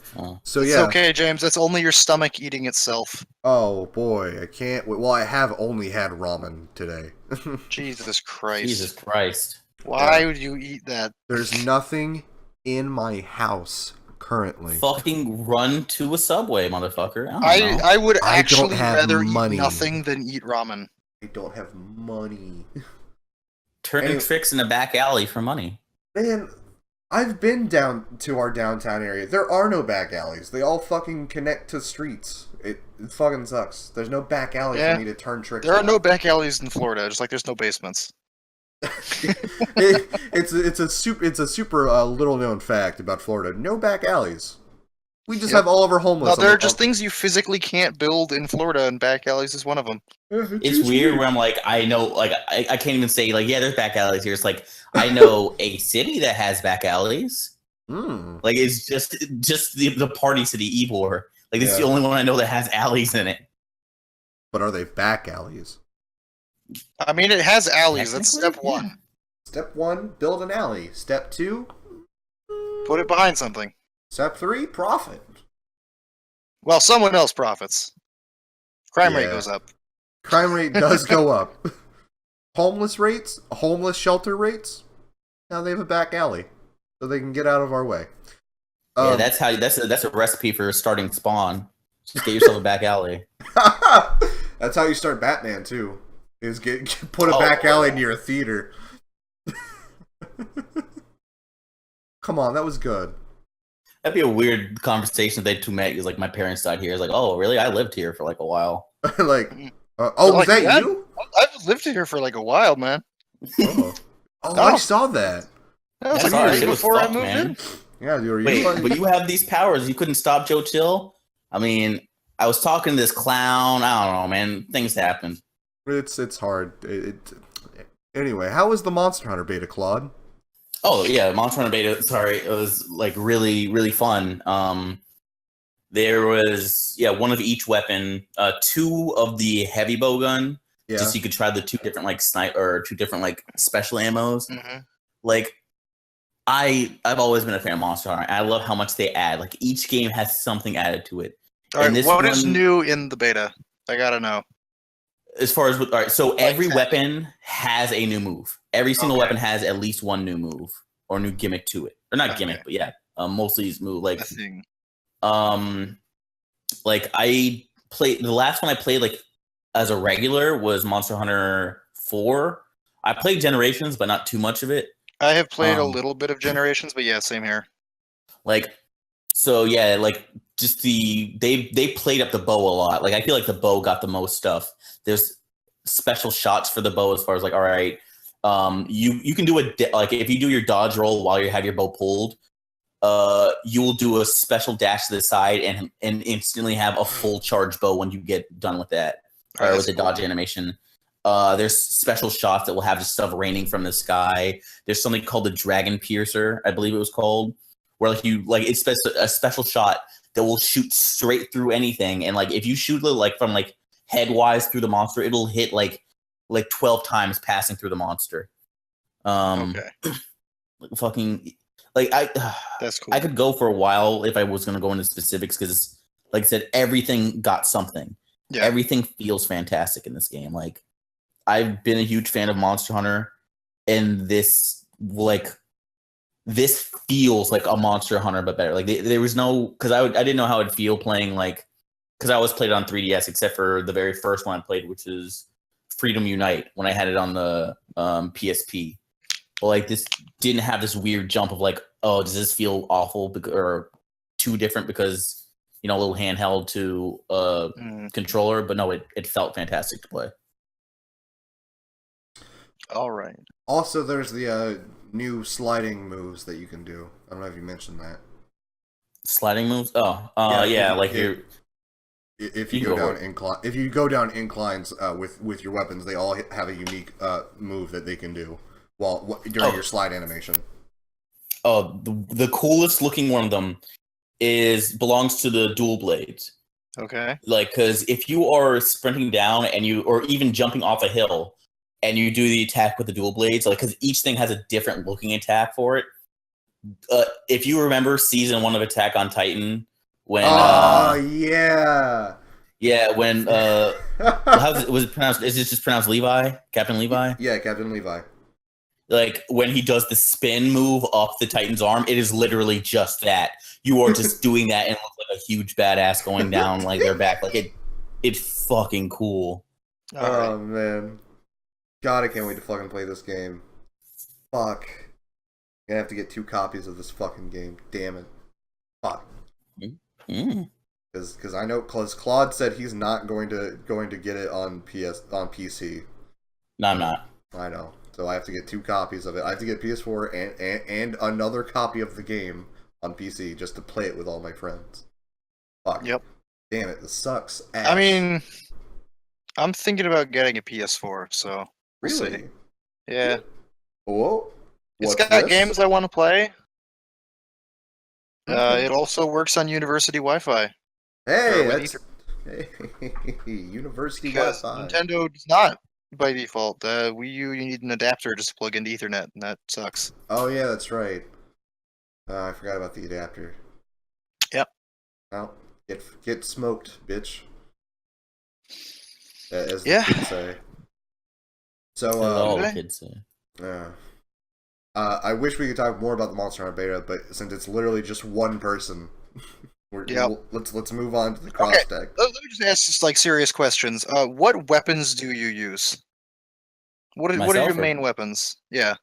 so it's yeah. okay, James. That's only your stomach eating itself. Oh boy, I can't. Well, I have only had ramen today. Jesus Christ. Jesus Christ. Why would you eat that? There's nothing in my house currently. Fucking run to a Subway, motherfucker. I would actually rather money. eat nothing than eat ramen. I don't have money. Turning tricks in a back alley for money. Man, I've been down to our downtown area. There are no back alleys. They all fucking connect to streets. It fucking sucks. There's no back alley for me to turn tricks. There are no back alleys in Florida, just like there's no basements. It's a super little known fact about Florida. No back alleys. We just have all of our homeless. No, there are just things you physically can't build in Florida, and back alleys is one of them. It's weird where I'm like, I know, like, I can't even say, like, yeah, there's back alleys here. It's like, I know a city that has back alleys. Like, it's just the party city, Ybor. Like, this is the only one I know that has alleys in it. But are they back alleys? I mean, it has alleys. That's step one. Yeah. Step 1, build an alley. Step 2, put it behind something. Step 3, profit. Well, someone else profits. Crime rate goes up. Crime rate does go up. Homeless shelter rates. Now they have a back alley, so they can get out of our way. Yeah, that's a recipe for starting Spawn. Just get yourself a back alley. That's how you start Batman too. Is put a back alley near a theater. Come on, that was good. That'd be a weird conversation if they two met. Because like my parents died here. It's like, oh, really? I lived here for like a while. Like, was that you? I've lived here for like a while, man. I saw that. That was like years before I moved in. Yeah, but you have these powers. You couldn't stop Joe Chill. I mean, I was talking to this clown. I don't know, man. Things happen. It's hard. Anyway, how was the Monster Hunter beta, Claude? Oh yeah, Monster Hunter beta. Sorry, it was like really, really fun. There was one of each weapon, 2 of the heavy bow gun, just so you could try the 2 different like sniper or 2 different like special ammos. Like, I've always been a fan of Monster Hunter. I love how much they add. Like each game has something added to it. All right, what is new in the beta? I gotta know. As far as so every weapon has a new move. Every single weapon has at least one new move or new gimmick to it, or not gimmick, but mostly these move like like I played the last one I played like as a regular was Monster Hunter 4. I played Generations, but not too much of it. I have played a little bit of Generations, but yeah, same here. Like, so yeah, like just they played up the bow a lot. Like I feel like the bow got the most stuff. There's special shots for the bow as far as like, all right, you can do like if you do your dodge roll while you have your bow pulled, you will do a special dash to the side and instantly have a full charge bow when you get done with that, or with the dodge animation. There's special shots that will have just stuff raining from the sky. There's something called the Dragon Piercer, I believe it was called, where like it's a special shot that will shoot straight through anything, and like if you shoot like from like headwise through the monster, it'll hit like 12 times passing through the monster. Fucking like that's cool. I could go for a while if I was gonna go into specifics because, like I said, everything got something. Yeah, everything feels fantastic in this game. Like I've been a huge fan of Monster Hunter, and this feels like a Monster Hunter but better. Like there was no, because I didn't know how it'd feel playing like. Because I always played it on 3DS, except for the very first one I played, which is Freedom Unite, when I had it on the PSP. But like this didn't have this weird jump of like, oh, does this feel awful or too different because, you know, a little handheld to controller? But no, it felt fantastic to play. All right. Also, there's the new sliding moves that you can do. I don't know if you mentioned that. Sliding moves? Oh, like you're. If you go down inclines with your weapons, they all have a unique move that they can do during your slide animation. Oh, the coolest looking one of them belongs to the dual blades. Okay. Like, because if you are sprinting down or even jumping off a hill, and you do the attack with the dual blades, like because each thing has a different looking attack for it. if you remember season 1 of Attack on Titan, when yeah, when was it pronounced? Is it just pronounced Levi? Captain Levi? Yeah, Captain Levi. Like when he does the spin move up the Titan's arm, it is literally just that. You are just doing that and look like a huge badass going down like their back. Like it's fucking cool. Oh man, God, I can't wait to fucking play this game. Fuck, I'm gonna have to get 2 copies of this fucking game. Damn it. Fuck. Because I know, because Claude said he's not going to get it on PC. No, I'm not. I know. So I have to get 2 copies of it. I have to get PS4 and another copy of the game on PC just to play it with all my friends. Fuck. Yep. Damn it, this sucks ass. I mean, I'm thinking about getting a PS4, so we'll really? see. Yeah. Whoa. It's got games I want to play. It also works on university Wi-Fi. Hey, that's... University Wi-Fi. Nintendo does not by default. Wii U, you need an adapter just to plug into Ethernet, and that sucks. Oh yeah, that's right. I forgot about the adapter. Yep. Well, get smoked, bitch. As the kids say. So, all the kids say. I wish we could talk more about the Monster Hunter beta, but since it's literally just one person, let's move on to the cross deck. Let me just ask just like serious questions. What weapons do you use? What are your main weapons? Yeah.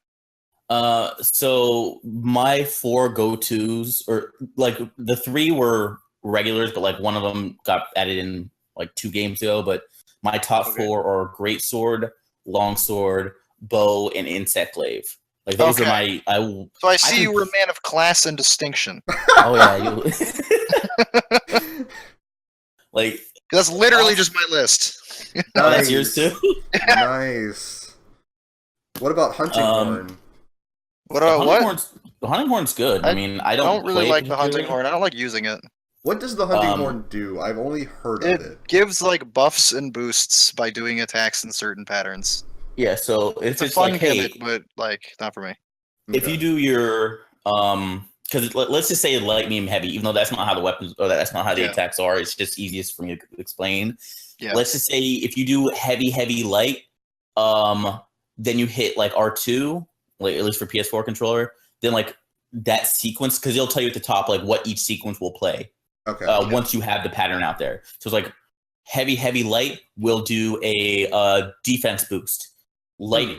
So my 4 go-tos, or like the 3 were regulars, but like one of them got added in like 2 games ago. But my top 4 are greatsword, longsword, bow, and insect glaive. Like those are my. So I see you were a man of class and distinction. Oh yeah, like that's literally just my list. Nice. Oh, that's yours too. Nice. What about hunting horn? The hunting horn's good. I mean, I don't really like the hunting horn. I don't like using it. What does the hunting horn do? I've only heard of it. It gives like buffs and boosts by doing attacks in certain patterns. Yeah, so it's a fun gimmick, but like not for me. If you do your because let's just say light, medium, heavy, even though that's not how the weapons or that's not how the attacks are. It's just easiest for me to explain. Yeah. Let's just say if you do heavy, light, then you hit like R2, like at least for PS4 controller. Then like that sequence, because it'll tell you at the top like what each sequence will play. Okay. Once you have the pattern out there, so it's like heavy, light will do a defense boost.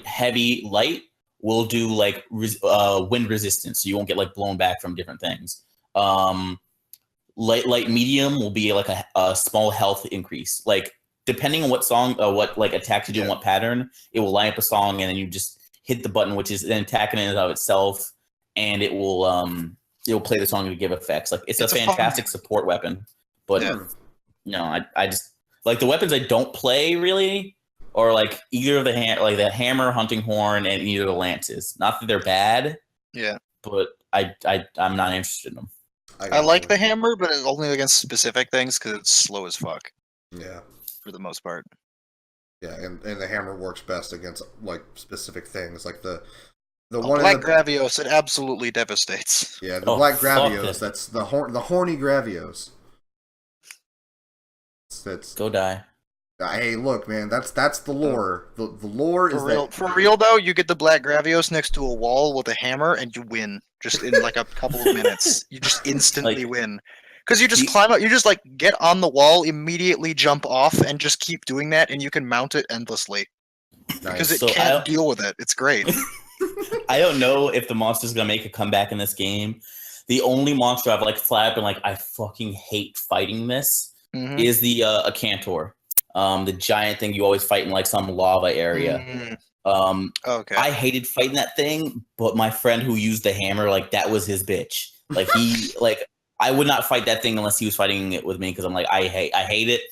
Heavy, light will do like wind resistance, so you won't get like blown back from different things. Light, medium will be like a small health increase. Like depending on what song, what like attack you do, and what pattern, it will line up a song, and then you just hit the button, which is then attacking it of itself, and it will play the song to give effects. Like it's a fantastic support weapon. But I just like the weapons I don't play really. Or like either of the hammer, hunting horn, and either of the lances. Not that they're bad. Yeah. But I'm not interested in them. I like the hammer, but it's only against specific things because it's slow as fuck. Yeah. For the most part. Yeah, and the hammer works best against like specific things, like the one Black Gravios. It absolutely devastates. Yeah, the Black Gravios. That's the horny Gravios. That's go die. Hey, look, man, that's the lore. The lore is that... For real, though, you get the Black Gravios next to a wall with a hammer, and you win. Just in, like, a couple of minutes. You just instantly win. Because you just climb up, you just, like, get on the wall, immediately jump off, and just keep doing that, and you can mount it endlessly. Because it can't deal with it. It's great. I don't know if the monster's gonna make a comeback in this game. The only monster I've, like, flat been like, I fucking hate fighting this, is the Acantor. The giant thing you always fight in like some lava area. Okay. I hated fighting that thing, but my friend who used the hammer, like that was his bitch. Like he, like I would not fight that thing unless he was fighting it with me because I'm like I hate it.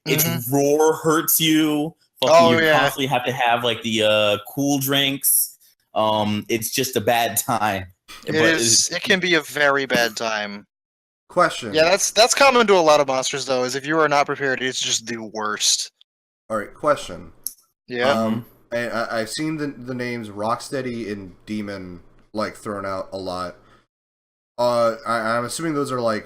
Its roar hurts you. You constantly have to have like the cool drinks. It's just a bad time. It can be a very bad time. Question. Yeah, that's common to a lot of monsters, though, is if you are not prepared, it's just the worst. Alright, question. Yeah. I've seen the names Rocksteady and Demon, like, thrown out a lot. I'm assuming those are like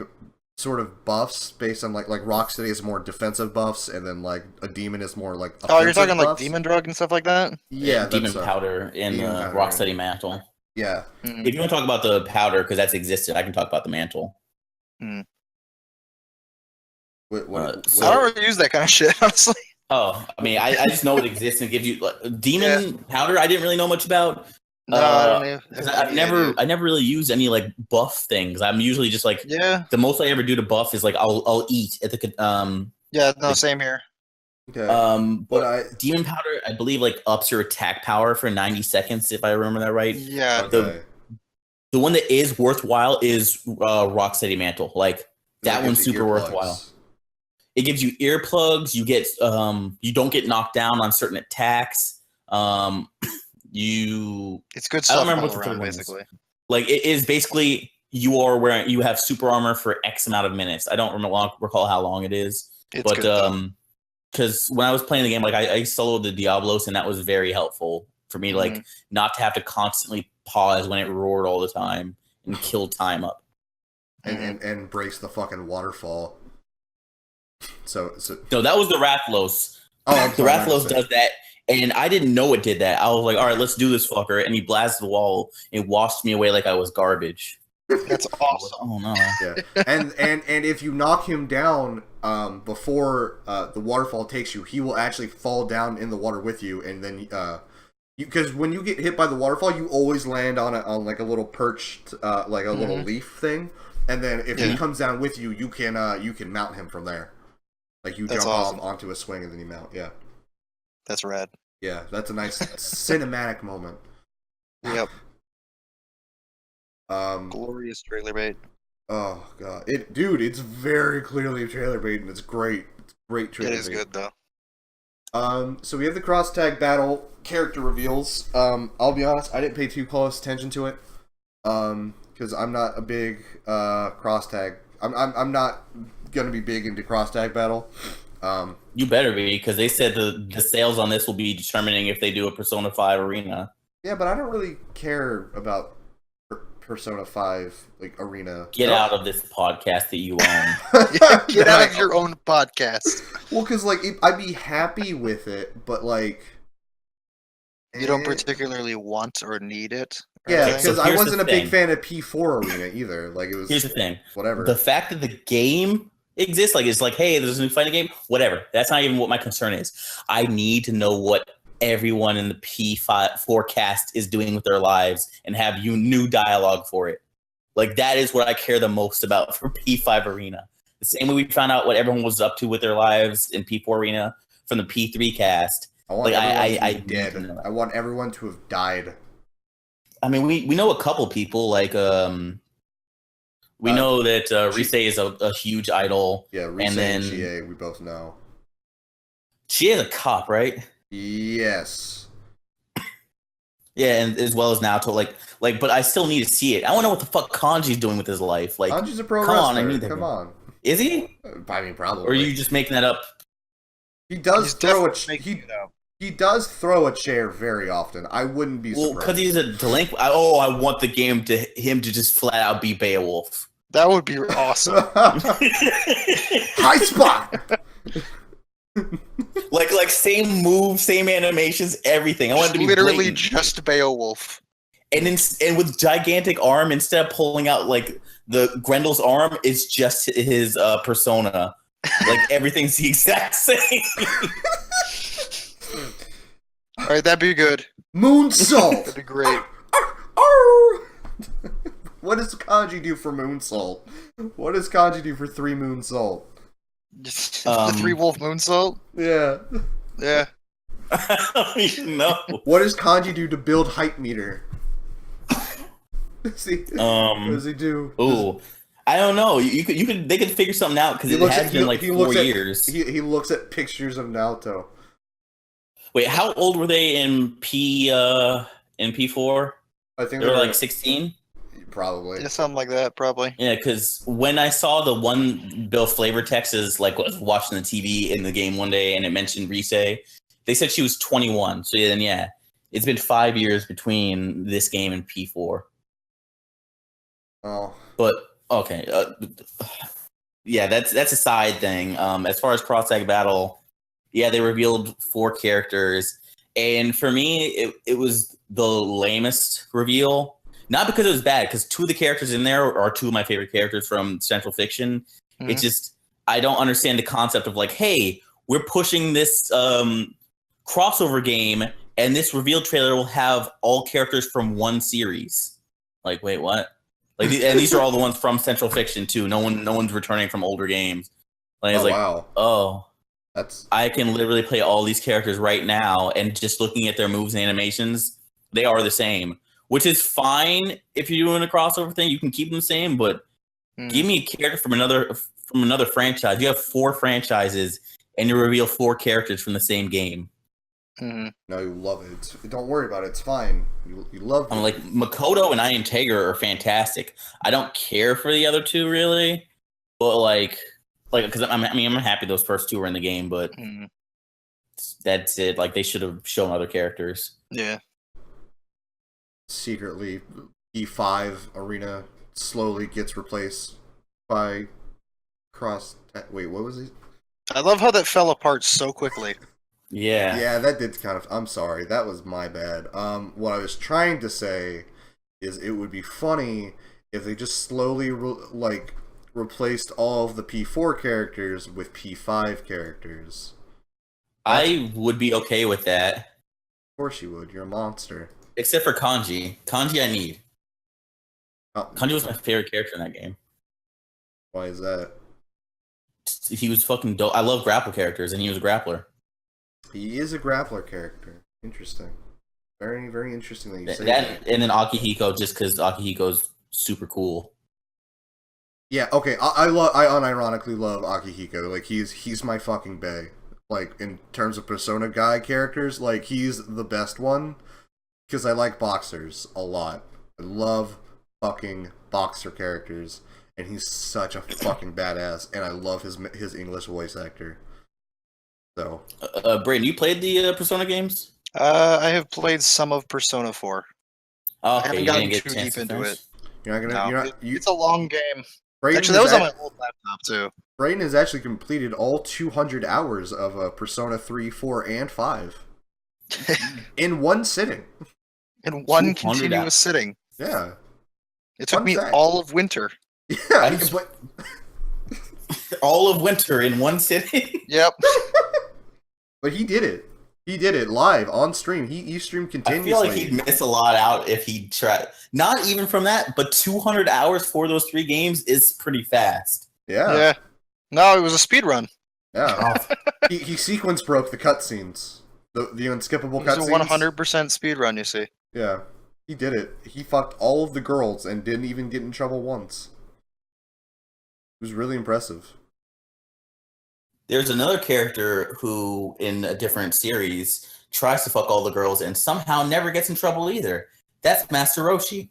sort of buffs based on like Rocksteady is more defensive buffs, and then like a demon is more like offensive you're talking buffs. like demon drug and stuff like that. Yeah, demon powder and the Rocksteady mantle. Yeah. Mm-hmm. If you want to talk about the powder because that's existed, I can talk about the mantle. Hmm. I don't really use that kind of shit, honestly. Oh, I mean, I just know it exists and gives you demon powder. I didn't really know much about. No, I don't know. Because I never really use any like buff things. I'm usually just like the most I ever do to buff is like I'll eat at the same here. Okay. But demon powder I believe like ups your attack power for 90 seconds if I remember that right. Yeah. Okay. The one that is worthwhile is Rocksteady mantle. Like that one's super worthwhile. It gives you earplugs. You get you don't get knocked down on certain attacks. It's good stuff. I don't remember what the third one basically. Like it is basically you have super armor for X amount of minutes. I don't recall how long it is. But because when I was playing the game, like I soloed the Diablos, and that was very helpful for me, like not to have to constantly pause when it roared all the time and kill time up. And brace the fucking waterfall. So no, that was the Rathlos. Oh, the Rathlos does that. And I didn't know it did that. I was like, all right, let's do this, fucker. And he blasted the wall and washed me away like I was garbage. That's awesome. Oh, no. Yeah. And if you knock him down before the waterfall takes you, he will actually fall down in the water with you. And then, because when you get hit by the waterfall, you always land on like a little perched, like a little leaf thing. And then if he comes down with you, you can mount him from there. Like you jump off onto a swing and then you mount. Yeah. That's rad. Yeah, that's a nice cinematic moment. Yep. Glorious trailer bait. Oh god, it's very clearly trailer bait, and it's great. It's great trailer bait. It is good though. So we have the cross tag battle character reveals. I'll be honest, I didn't pay too close attention to it. Because I'm not a big cross tag. I'm not gonna be big into cross tag battle. You better be, because they said the sales on this will be determining if they do a Persona 5 arena. Yeah, but I don't really care about Persona 5 like arena. Get out of this podcast that you own. Get out of your own podcast. Well, because like I'd be happy with it, but like you don't particularly want or need it. Yeah, because I wasn't a big fan of P4 arena either. Like it was. Here's the thing. Whatever. The fact that the game exists, like it's like, hey, there's a new fighting game. Whatever. That's not even what my concern is. I need to know what everyone in the P4 cast is doing with their lives and have new dialogue for it. Like that is what I care the most about for P5 arena. The same way we found out what everyone was up to with their lives in P4 arena from the P3 cast. I want everyone to be dead. I want everyone to have died. I mean, we know a couple people, like, we know that Rise is a huge idol. Yeah, Rise and Chie, we both know. Chie is a cop, right? Yes. Yeah, and as well as Naoto, like, but I still need to see it. I want to know what the fuck Kanji's doing with his life. Like, Kanji's a pro wrestler. Come on. Is he? I mean, probably. Or are you just making that up? He does throw a He does throw a chair very often. I wouldn't be surprised. Well, because he's a delinquent. I want the game him to just flat out be Beowulf. That would be awesome. High spot. like same move, same animations, everything. I want it to be literally blatant. just Beowulf. And with gigantic arm, instead of pulling out like the Grendel's arm, it's just his persona. Like everything's the exact same. All right, that'd be good. Moonsault. That'd be great. What does Kanji do for moonsault? What does Kanji do for 3 moonsault? The 3 wolf moonsault? Yeah. Yeah. I don't even know. What does Kanji do to build height meter? What does he do? Ooh. I don't know. They could figure something out because it has been like 4 years. He looks at pictures of Naoto. Wait, how old were they in P4? I think they were like 16. Probably. Yeah, something like that. Probably. Yeah, because when I saw the one Bill Flavor text is like was watching the TV in the game one day and it mentioned Rise, they said she was 21. So then it's been 5 years between this game and P4. Oh. But okay, yeah, that's a side thing. As far as cross tag battle, yeah, they revealed 4 characters, and for me, it was the lamest reveal. Not because it was bad, because 2 of the characters in there are 2 of my favorite characters from Central Fiction. Mm-hmm. It's just I don't understand the concept of like, hey, we're pushing this crossover game, and this reveal trailer will have all characters from one series. Like, wait, what? Like, and these are all the ones from Central Fiction too. No one's returning from older games. Like, it's wow. I can literally play all these characters right now, and just looking at their moves and animations, they are the same. Which is fine if you're doing a crossover thing. You can keep them the same, but give me a character from another franchise. You have 4 franchises, and you reveal 4 characters from the same game. Mm-hmm. No, you love it. Don't worry about it. It's fine. You love it. I'm like, Makoto and Ian Tager are fantastic. I don't care for the other 2 really, but like because I'm happy those first 2 were in the game, but that's it. Like, they should have shown other characters. Yeah. Secretly, E5 arena slowly gets replaced by Wait, what was it? I love how that fell apart so quickly. Yeah, that did kind of. I'm sorry, that was my bad. What I was trying to say is it would be funny if they just slowly replaced all of the P4 characters with P5 characters. I would be okay with that. Of course you would. You're a monster. Except for Kanji. Kanji I need. Kanji was my favorite character in that game. Why is that? He was fucking dope. I love grapple characters, and he was a grappler. He is a grappler character. Interesting. Very, very interesting that you say that. And then Akihiko, just because Akihiko's super cool. Yeah, okay. I unironically love Akihiko. Like, he's my fucking bae. Like, in terms of Persona guy characters, like, he's the best one. Because I like boxers a lot. I love fucking boxer characters. And he's such a fucking badass. And I love his English voice actor. So, Braden, you played the Persona games? I have played some of Persona 4. Okay, I haven't gotten too deep into it. You're not gonna. It's a long game. Braden actually, that was on my old laptop too. Braden has actually completed all 200 hours of Persona 3, 4, and 5 in one sitting. In one continuous sitting. Yeah. It took me all of winter. Yeah, all of winter in one sitting. Yep. But he did it. He did it live on stream. He streamed continuously. I feel like he'd miss a lot out if he tried. Not even from that, but 200 hours for those 3 games is pretty fast. Yeah. Yeah. No, it was a speed run. Yeah. he sequence broke the cutscenes. The unskippable cutscenes. It was a 100% speed run, you see. Yeah. He did it. He fucked all of the girls and didn't even get in trouble once. It was really impressive. There's another character who, in a different series, tries to fuck all the girls and somehow never gets in trouble either. That's Master Roshi.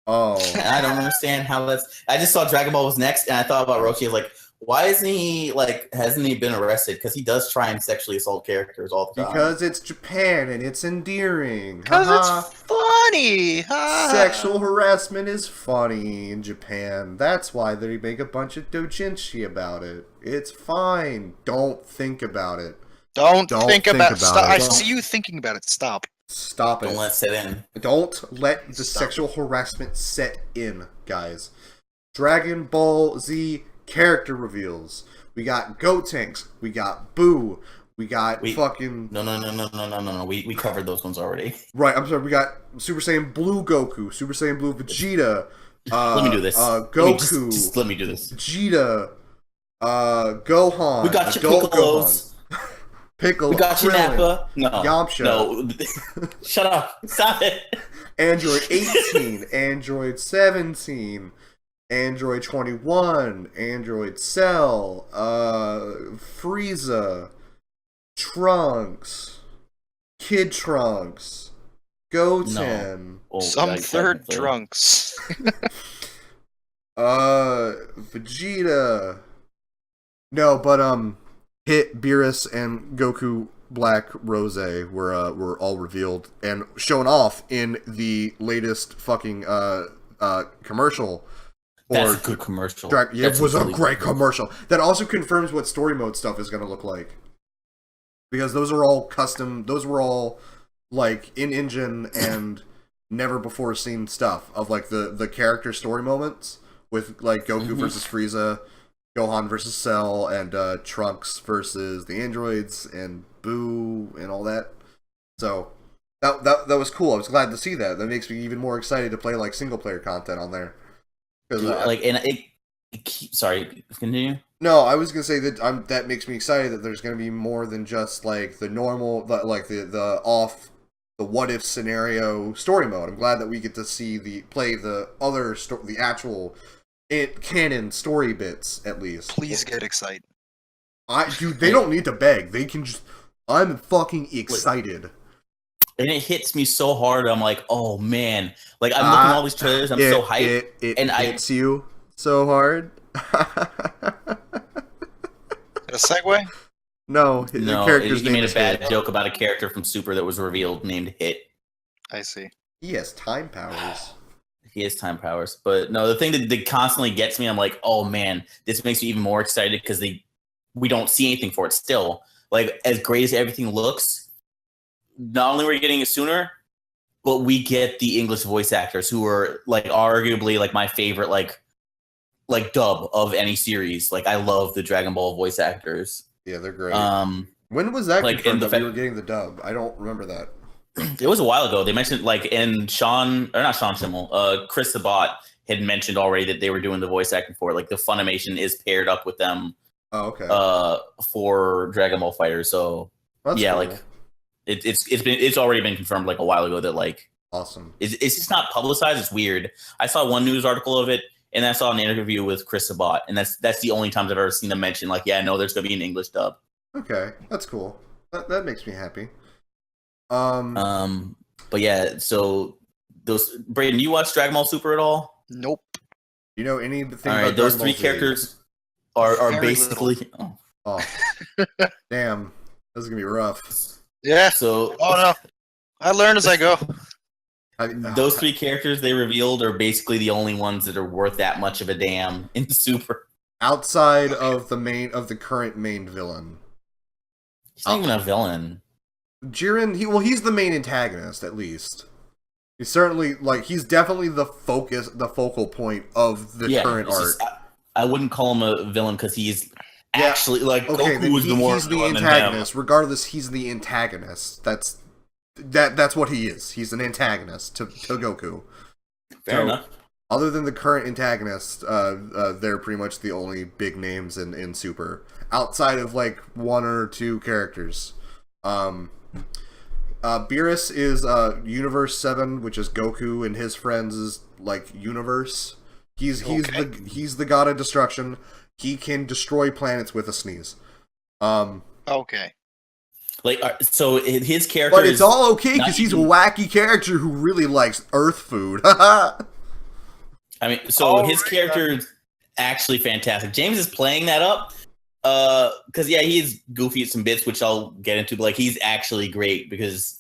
Oh. And I don't understand how that's... I just saw Dragon Ball was next, and I thought about Roshi. I was like, why isn't he, hasn't he been arrested? Because he does try and sexually assault characters all the time. Because it's Japan and it's endearing. Because it's funny. Sexual harassment is funny in Japan. That's why they make a bunch of doujinshi about it. It's fine. Don't think about it. Don't think about it. Stop. I see you thinking about it. Stop. Stop it. Don't let it set in. Don't let the sexual harassment set in, guys. Dragon Ball Z character reveals. We got Gotenks. We got Boo. We got fucking... No. We covered those ones already. Right, I'm sorry. We got Super Saiyan Blue Goku. Super Saiyan Blue Vegeta. Let me do this. Goku. Just let me do this. Vegeta. Gohan. We got your Piccolos. Piccolo. We got your Nappa. No. Yamcha. No. Shut up. Stop it. Android 18. Android 17. Android 21, Android Cell, Frieza, Trunks, Kid Trunks, Goten, some third Trunks, Vegeta. No, but Hit, Beerus, and Goku Black Rose were all revealed and shown off in the latest fucking commercial. That's a good commercial. It was a great commercial. That also confirms what story mode stuff is going to look like. Because those are all custom. Those were all like in engine and never before seen stuff of like the character story moments with like Goku versus Frieza, Gohan versus Cell, and Trunks versus the androids and Boo and all that. So that was cool. I was glad to see that. That makes me even more excited to play like single player content on there. Sorry, continue. No, I was gonna say that that makes me excited that there's gonna be more than just like the normal, like the what if scenario story mode. I'm glad that we get to see play the other the actual canon story bits at least. Please get excited. Dude, they don't need to beg. They can just. I'm fucking excited. And it hits me so hard. I'm like, oh man! Like I'm looking at all these trailers. I'm so hyped. It hits you so hard. A segue? No, character's he name made is a bad Hit. joke about a character from Super that was revealed named Hit. I see. He has time powers. He has time powers, but no, the thing that constantly gets me, I'm like, oh man, this makes me even more excited because we don't see anything for it still. Like as great as everything looks, not only are we getting it sooner, but we get the English voice actors who are like arguably like my favorite like dub of any series. Like I love the Dragon Ball voice actors. Yeah, they're great. When was that like confirmed that we were getting the dub? I don't remember that. It was a while ago. They mentioned like in Chris Sabat had mentioned already that they were doing the voice acting for it. Like the Funimation is paired up with them. Oh, okay. For Dragon Ball FighterZ. So that's yeah, cool. like it's already been confirmed like a while ago that like awesome. It's just not publicized. It's weird. I saw one news article of it. And I saw an interview with Chris Sabat, and that's the only times I've ever seen them mention like, yeah, no, there's gonna be an English dub. Okay, that's cool. That makes me happy. But yeah, so those Braden, you watch Dragon Ball Super at all? Nope. You know anything? All right, about those Dragon Ball three Z? characters are Very basically. Oh, damn, this is gonna be rough. Yeah. So. Oh no, I learn as I go. Those three characters they revealed are basically the only ones that are worth that much of a damn in Super. Outside of the current main villain. He's not even a villain. Jiren, he's the main antagonist at least. He's certainly he's definitely the focal point of the current arc. I wouldn't call him a villain because he's actually Goku is the more he's the antagonist. Regardless, he's the antagonist. That's what he is. He's an antagonist to Goku. Fair enough. Other than the current antagonist, they're pretty much the only big names in Super. Outside of like one or two characters. Beerus is Universe 7, which is Goku and his friends' like universe. He's the god of destruction. He can destroy planets with a sneeze. Okay. Like, so his character, but it's all okay because he's a wacky character who really likes Earth food. I mean, so his character is actually fantastic. James is playing that up, because he's goofy at some bits, which I'll get into. But like, he's actually great because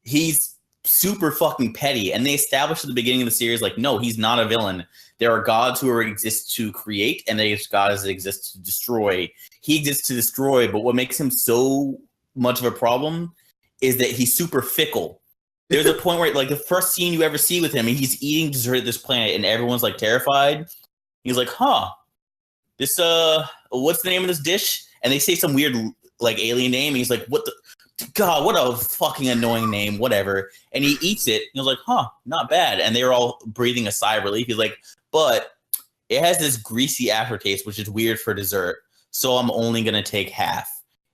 he's super fucking petty. And they established at the beginning of the series, like, no, he's not a villain. There are gods who exist to create, and there's gods that exist to destroy. He exists to destroy, but what makes him so much of a problem is that he's super fickle. There's a point where like the first scene you ever see with him, he's eating dessert at this planet and everyone's like terrified. He's like, this what's the name of this dish? And they say some weird like alien name and he's like, what a fucking annoying name, whatever. And he eats it and he's like, not bad. And they were all breathing a sigh of relief. He's like, but it has this greasy aftertaste, which is weird for dessert, so I'm only gonna take half.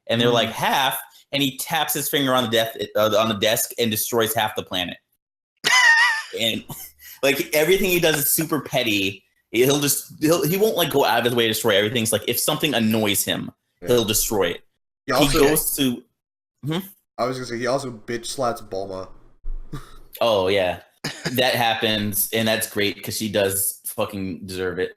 And they're like, half? And he taps his finger on the desk and destroys half the planet. And like everything he does is super petty. He won't like go out of his way to destroy everything. It's like if something annoys him, he'll destroy it. He goes to. I was gonna say he also bitch slaps Bulma. Oh yeah, that happens, and that's great because she does fucking deserve it.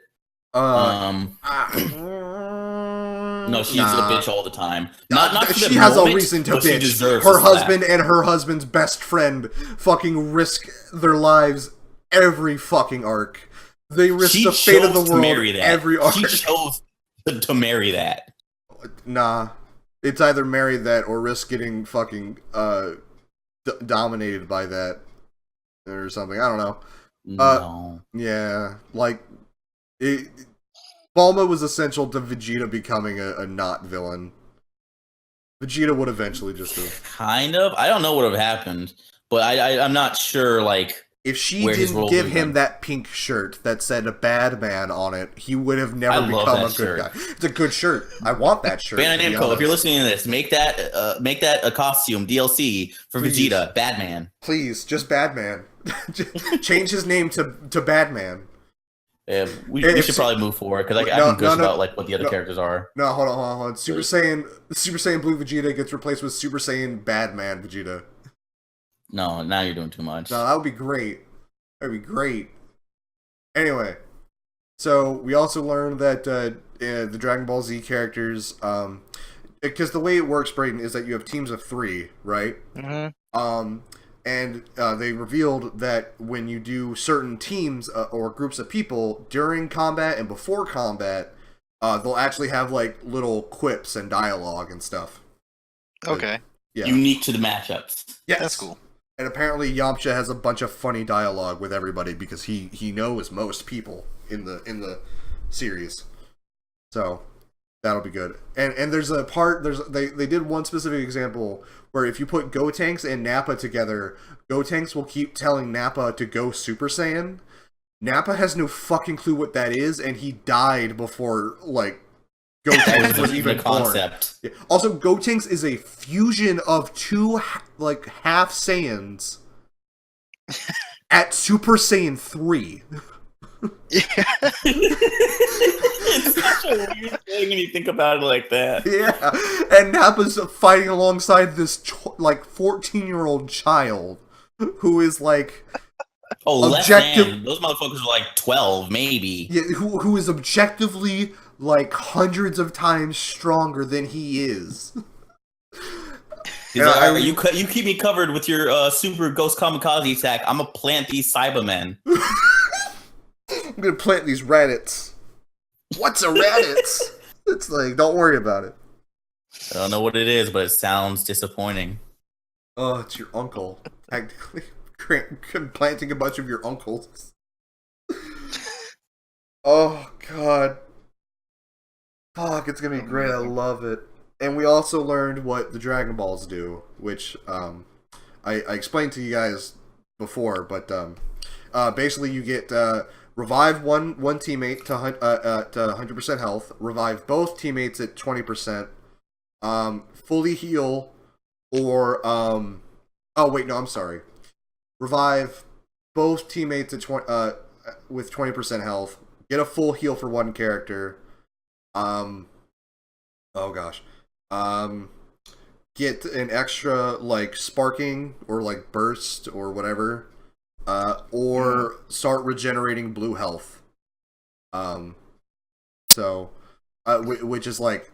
No, she's a bitch all the time. Not she has a reason to bitch. Her husband and her husband's best friend fucking risk their lives every fucking arc. They risk the fate of the world every arc. She chose to marry that. Nah. It's either marry that or risk getting fucking dominated by that or something. I don't know. No. Yeah, like Bulma was essential to Vegeta becoming a not villain. Vegeta would eventually just have. Kind of. I don't know what would have happened, but I'm not sure. Like, if she didn't give him that pink shirt that said a bad man on it, he would have never become a good guy. It's a good shirt. I want that shirt. Bandai Namco, if you're listening to this, make that a costume DLC for Vegeta, Badman. Please, just Badman. Change his name to Badman. Yeah, we should probably move forward because I can gush about like what the other characters are. No, hold on. Super Saiyan Blue Vegeta gets replaced with Super Saiyan Badman Vegeta. No, now you're doing too much. No, that would be great. That would be great. Anyway, so we also learned that the Dragon Ball Z characters, because the way it works, Braden, is that you have teams of 3, right? Mm-hmm. And they revealed that when you do certain teams or groups of people during combat and before combat, they'll actually have like little quips and dialogue and stuff. Okay. Yeah. Unique to the matchups. Yes. That's cool. And apparently Yamcha has a bunch of funny dialogue with everybody because he knows most people in the series. So that'll be good. And there's a part they did one specific example where if you put Gotenks and Nappa together, Gotenks will keep telling Nappa to go Super Saiyan. Nappa has no fucking clue what that is, and he died before like Gotenks was even a concept. Yeah. Also, Gotenks is a fusion of 2 like half Saiyans at Super Saiyan 3. Yeah. It's such a weird thing when you think about it like that. Yeah, and Nappa's fighting alongside this like 14-year-old child who is like objective. Those motherfuckers are like 12, maybe. Yeah, who is objectively like hundreds of times stronger than he is. You keep me covered with your super ghost kamikaze attack. I'm gonna plant these Cybermen. I'm gonna plant these Raditz. What's a Raditz? It's like, don't worry about it. I don't know what it is, but it sounds disappointing. Oh, it's your uncle. Technically, planting a bunch of your uncles. Oh God. Fuck, it's gonna be great. I love it. And we also learned what the Dragon Balls do, which I explained to you guys before, but basically you get revive one teammate to 100% health, revive both teammates at 20%, fully heal, or revive both teammates at with 20% health, get a full heal for one character. Get an extra like sparking or like burst or whatever, or start regenerating blue health. Which is like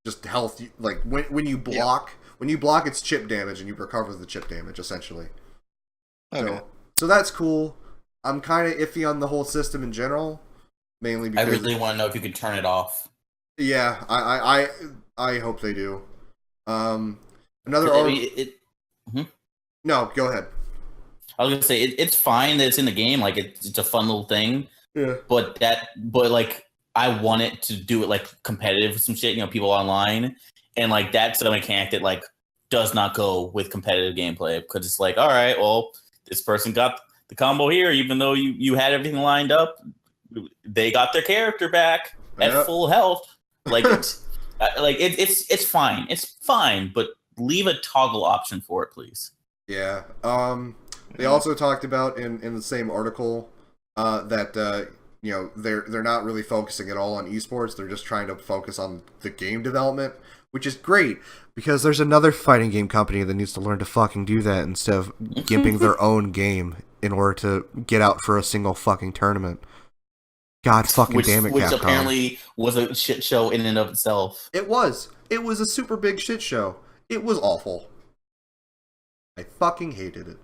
just health. Like when you block, it's chip damage and you recover the chip damage essentially. Okay. So that's cool. I'm kind of iffy on the whole system in general, mainly because I really want to know if you could turn it off. Yeah, I hope they do. No, go ahead. I was gonna say it's fine that it's in the game, like it's a fun little thing. Yeah. But like I want it to do it like competitive with some shit, people online, and like that's a mechanic that like does not go with competitive gameplay because it's like, all right, well, this person got the combo here, even though you had everything lined up, they got their character back at full health. Like it's fine. It's fine, but leave a toggle option for it, please. Yeah. They also talked about in the same article that they're not really focusing at all on esports. They're just trying to focus on the game development, which is great because there's another fighting game company that needs to learn to fucking do that instead of gimping their own game in order to get out for a single fucking tournament. God fucking damn it, Capcom. Which apparently was a shit show in and of itself. It was. It was a super big shit show. It was awful. I fucking hated it.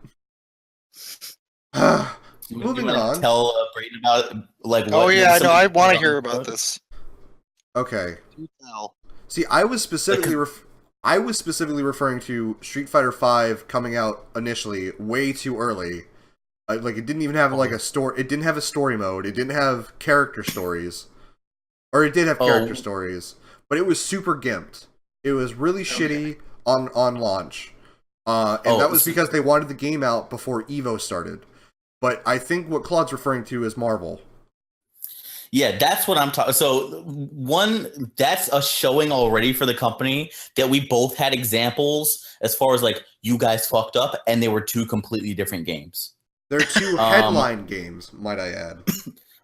moving on. Tell Braden about like. Oh yeah, I know. I want to hear about this. Okay. No. See, I was specifically referring to Street Fighter V coming out initially way too early. Like it didn't even have like a story. It didn't have a story mode. It didn't have character stories, or it did have character stories, but it was super gimped. It was really shitty on launch, and that was because they wanted the game out before Evo started. But I think what Claude's referring to is Marvel. Yeah, that's what I'm talking. So that's a showing already for the company that we both had examples as far as like you guys fucked up, and they were two completely different games. They're two headline games, might I add.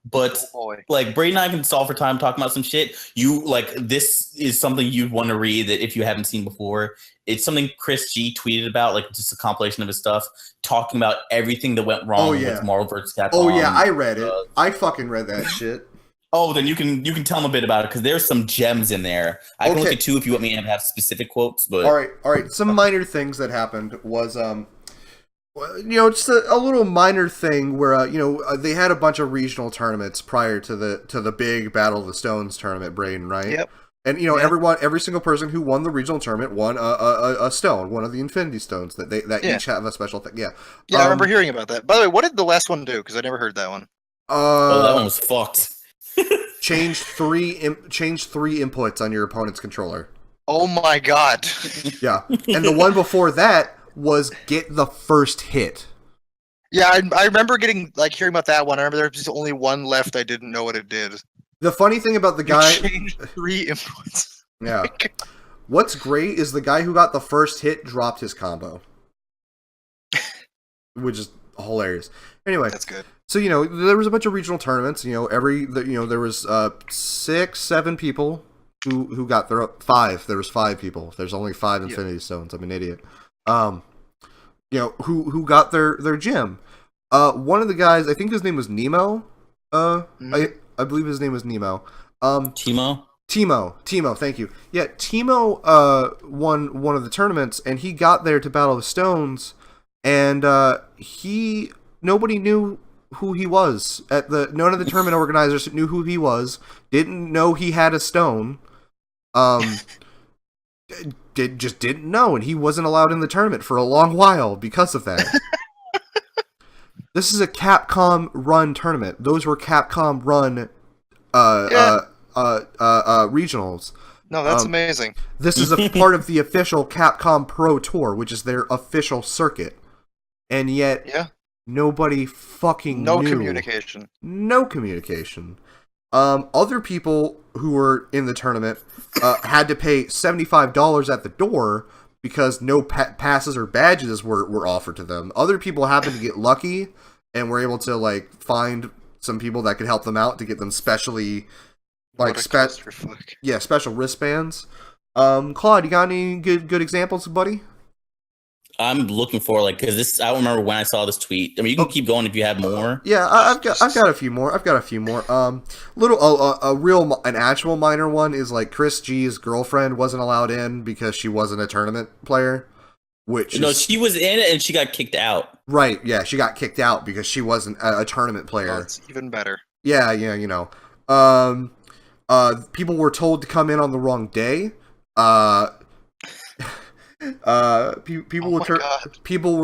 But like Braden and I can solve for time talking about some shit. You like this is something you'd want to read that if you haven't seen before. It's something Chris G tweeted about, like just a compilation of his stuff, talking about everything that went wrong with Marvel vs. Capcom. Oh yeah, I read it. I fucking read that shit. Oh, then you can tell them a bit about it because there's some gems in there. I can look at two if you want me to have specific quotes. But all right. Some minor things that happened was just a little minor thing where they had a bunch of regional tournaments prior to the big Battle of the Stones tournament, Braden, right? Yep. And every single person who won the regional tournament won a stone, one of the Infinity Stones that each have a special thing. Yeah. Yeah, I remember hearing about that. By the way, what did the last one do? Because I never heard that one. That one was fucked. Change three inputs on your opponent's controller. Oh my god. Yeah. And the one before that was get the first hit. Yeah, I remember hearing about that one. I remember there was only one left. I didn't know what it did. The funny thing about the guy... changed 3 inputs. Yeah. What's great is the guy who got the first hit dropped his combo. Which is hilarious. Anyway. That's good. So, there was a bunch of regional tournaments. There was 6, 7 people who got their... 5. There was 5 people. There's only 5 Infinity Stones. I'm an idiot. Who got their gym. One of the guys, I think his name was Nemo. I believe his name was Nemo. Timo, thank you. Yeah, Timo won one of the tournaments, and he got there to Battle of the Stones, and nobody knew who he was. None of the tournament organizers knew who he was, didn't know he had a stone, just didn't know, and he wasn't allowed in the tournament for a long while because of that. This is a Capcom run tournament. Those were Capcom run regionals. No, that's amazing. This is a part of the official Capcom Pro Tour, which is their official circuit. And yet, nobody fucking knew. No communication. Other people who were in the tournament had to pay $75 at the door because no passes or badges were offered to them. Other people happened to get lucky and were able to find some people that could help them out to get them specially special wristbands. Claude, you got any good examples, buddy? I'm looking for because I don't remember when I saw this tweet. I mean, you can keep going if you have more. Yeah, I've got a few more. An actual minor one is Chris G's girlfriend wasn't allowed in because she wasn't a tournament player. She was in it and she got kicked out. Right? Yeah, she got kicked out because she wasn't a tournament player. Oh, it's even better. Yeah. People were told to come in on the wrong day. People were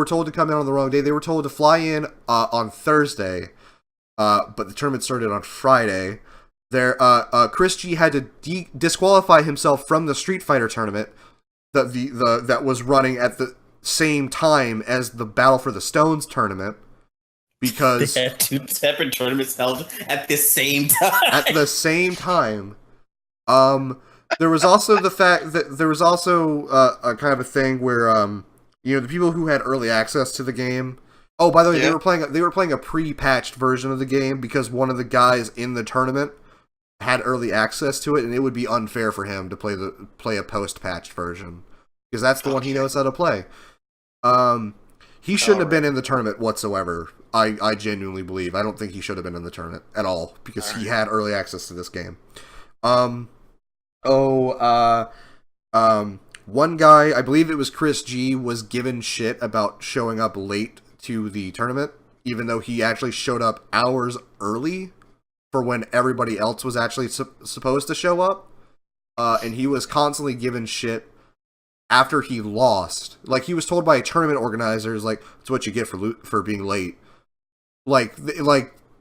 told to come in on the wrong day. They were told to fly in on Thursday, but the tournament started on Friday. Chris G had to disqualify himself from the Street Fighter tournament that was running at the same time as the Battle for the Stones tournament because they had 2 separate tournaments held at the same time. There was also the fact that there was also a kind of a thing where the people who had early access to the game. Oh, by the way, they were playing a pre-patched version of the game because one of the guys in the tournament had early access to it, and it would be unfair for him to play a post-patched version because that's the one he knows how to play. He shouldn't have been in the tournament whatsoever. I genuinely believe. I don't think he should have been in the tournament at all because he had early access to this game. One guy, I believe it was Chris G, was given shit about showing up late to the tournament even though he actually showed up hours early for when everybody else was actually supposed to show up. And he was constantly given shit after he lost. Like, he was told by tournament organizers, like, it's what you get for being late. Like